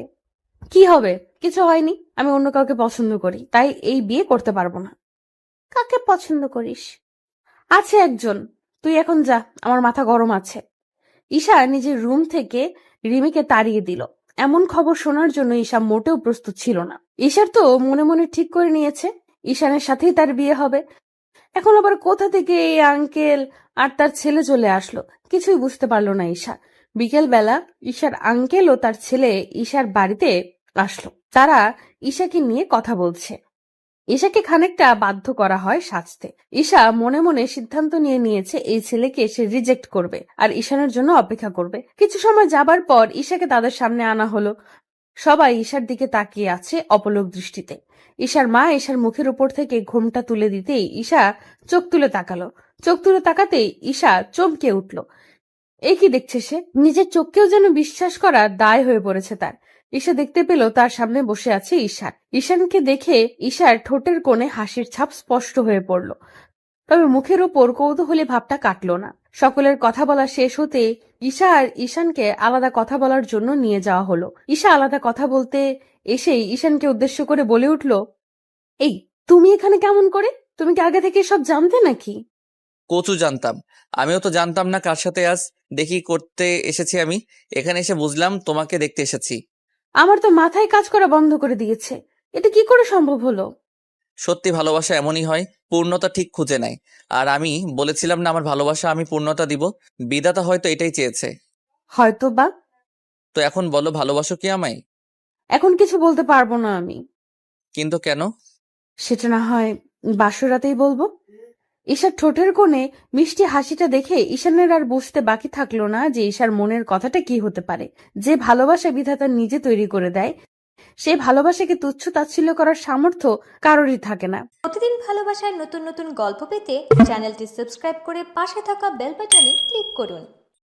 কি হবে? কিছু হয়নি। আমি অন্য কাউকে পছন্দ করি, তাই এই বিয়ে করতে পারবো না। কাকে পছন্দ করিস? আছে একজন। তুই এখন যা, আমার মাথা গরম আছে। ঈশা নিজের রুম থেকে রিমিকে তাড়িয়ে দিল। এমন খবর শোনার জন্য ঈশা মোটেও প্রস্তুত ছিল না। ঈশার তো মনে মনে ঠিক করে নিয়েছে ঈশানের সাথেই তার বিয়ে হবে। এখন আবার কোথা থেকে এই আঙ্কেল আর তার ছেলে চলে আসলো, কিছুই বুঝতে পারলো না ঈশা। বিকেল বেলা ঈশার আঙ্কেল ও তার ছেলে ঈশার বাড়িতে আসলো। তারা ঈশাকে নিয়ে কথা বলছে। ঈশাকে খানিকটা বাধ্য করা হয় সাজতে। ঈশা মনে মনে সিদ্ধান্ত নিয়ে নিয়েছে এই ছেলেকে সে রিজেক্ট করবে আর ঈশানের জন্য অপেক্ষা করবে। কিছু সময় যাবার পর ঈশাকে তাদের সামনে আনা হলো। সবাই ঈশার দিকে তাকিয়ে আছে অপলক দৃষ্টিতে। ঈশার মা ঈশার মুখের উপর থেকে ঘোমটা তুলে দিতেই ঈশা চোখ তুলে তাকালো। চোখ তুলে তাকাতেই ঈশা চমকে উঠল। এ কি দেখছে সে? নিজের চোখকেও যেন বিশ্বাস করা দায় হয়ে পড়েছে তার। ঈশা দেখতে পেল তার সামনে বসে আছে ঈশান। ঈশানকে দেখে ঈশার ঠোঁটের কোণে হাসির ছাপ স্পষ্ট হয়ে পড়ল, তবে মুখের ওপর কৌতূহলী ভাবটা কাটল না। সকলের কথা বলা শেষ হতে ঈশা আর ঈশানকে আলাদা কথা বলার জন্য নিয়ে যাওয়া হলো। ঈশা আলাদা কথা বলতে এসেই ঈশানকে উদ্দেশ্য করে বলে উঠল, এই তুমি এখানে কেমন করে? তুমি কি আগে থেকে সব জানতে নাকি? কচু জানতাম। আমিও তো জানতাম না কার সাথে আজ দেখি করতে এসেছি আমি। এখানে এসে বুঝলাম তোমাকে দেখতে এসেছি। আমার তো মাথায় কাজ করা বন্ধ করে দিয়েছে। এটা কি করে সম্ভব হলো? সত্যি ভালোবাসা এমনই হয়, পূর্ণতা ঠিক খুঁজে নেয়। আর আমি বলেছিলাম না আমার ভালোবাসা আমি পূর্ণতা দিব। বিধাতা হয়তো এটাই চেয়েছে। হয়তো বা। তো এখন বলো, ভালোবাসো কি আমায়? এখন কিছু বলতে পারবো না আমি। কিন্তু কেন? সেটা না হয় বাসর রাতেই বলবো। ঈশার ঠোঁটের কোণে মিষ্টি হাসিটা দেখে ঈশানের আর বুঝতে বাকি থাকলো না যে ঈশার মনের কথাটা কি হতে পারে। যে ভালোবাসা বিধাতা নিজে তৈরি করে দেয়, সেই ভালোবাসাকে তুচ্ছ তাচ্ছিল্য করার সামর্থ্য কারোরই থাকে না। প্রতিদিন ভালোবাসার নতুন নতুন গল্প পেতে চ্যানেলটি সাবস্ক্রাইব করে পাশে থাকা বেল বাটনে ক্লিক করুন।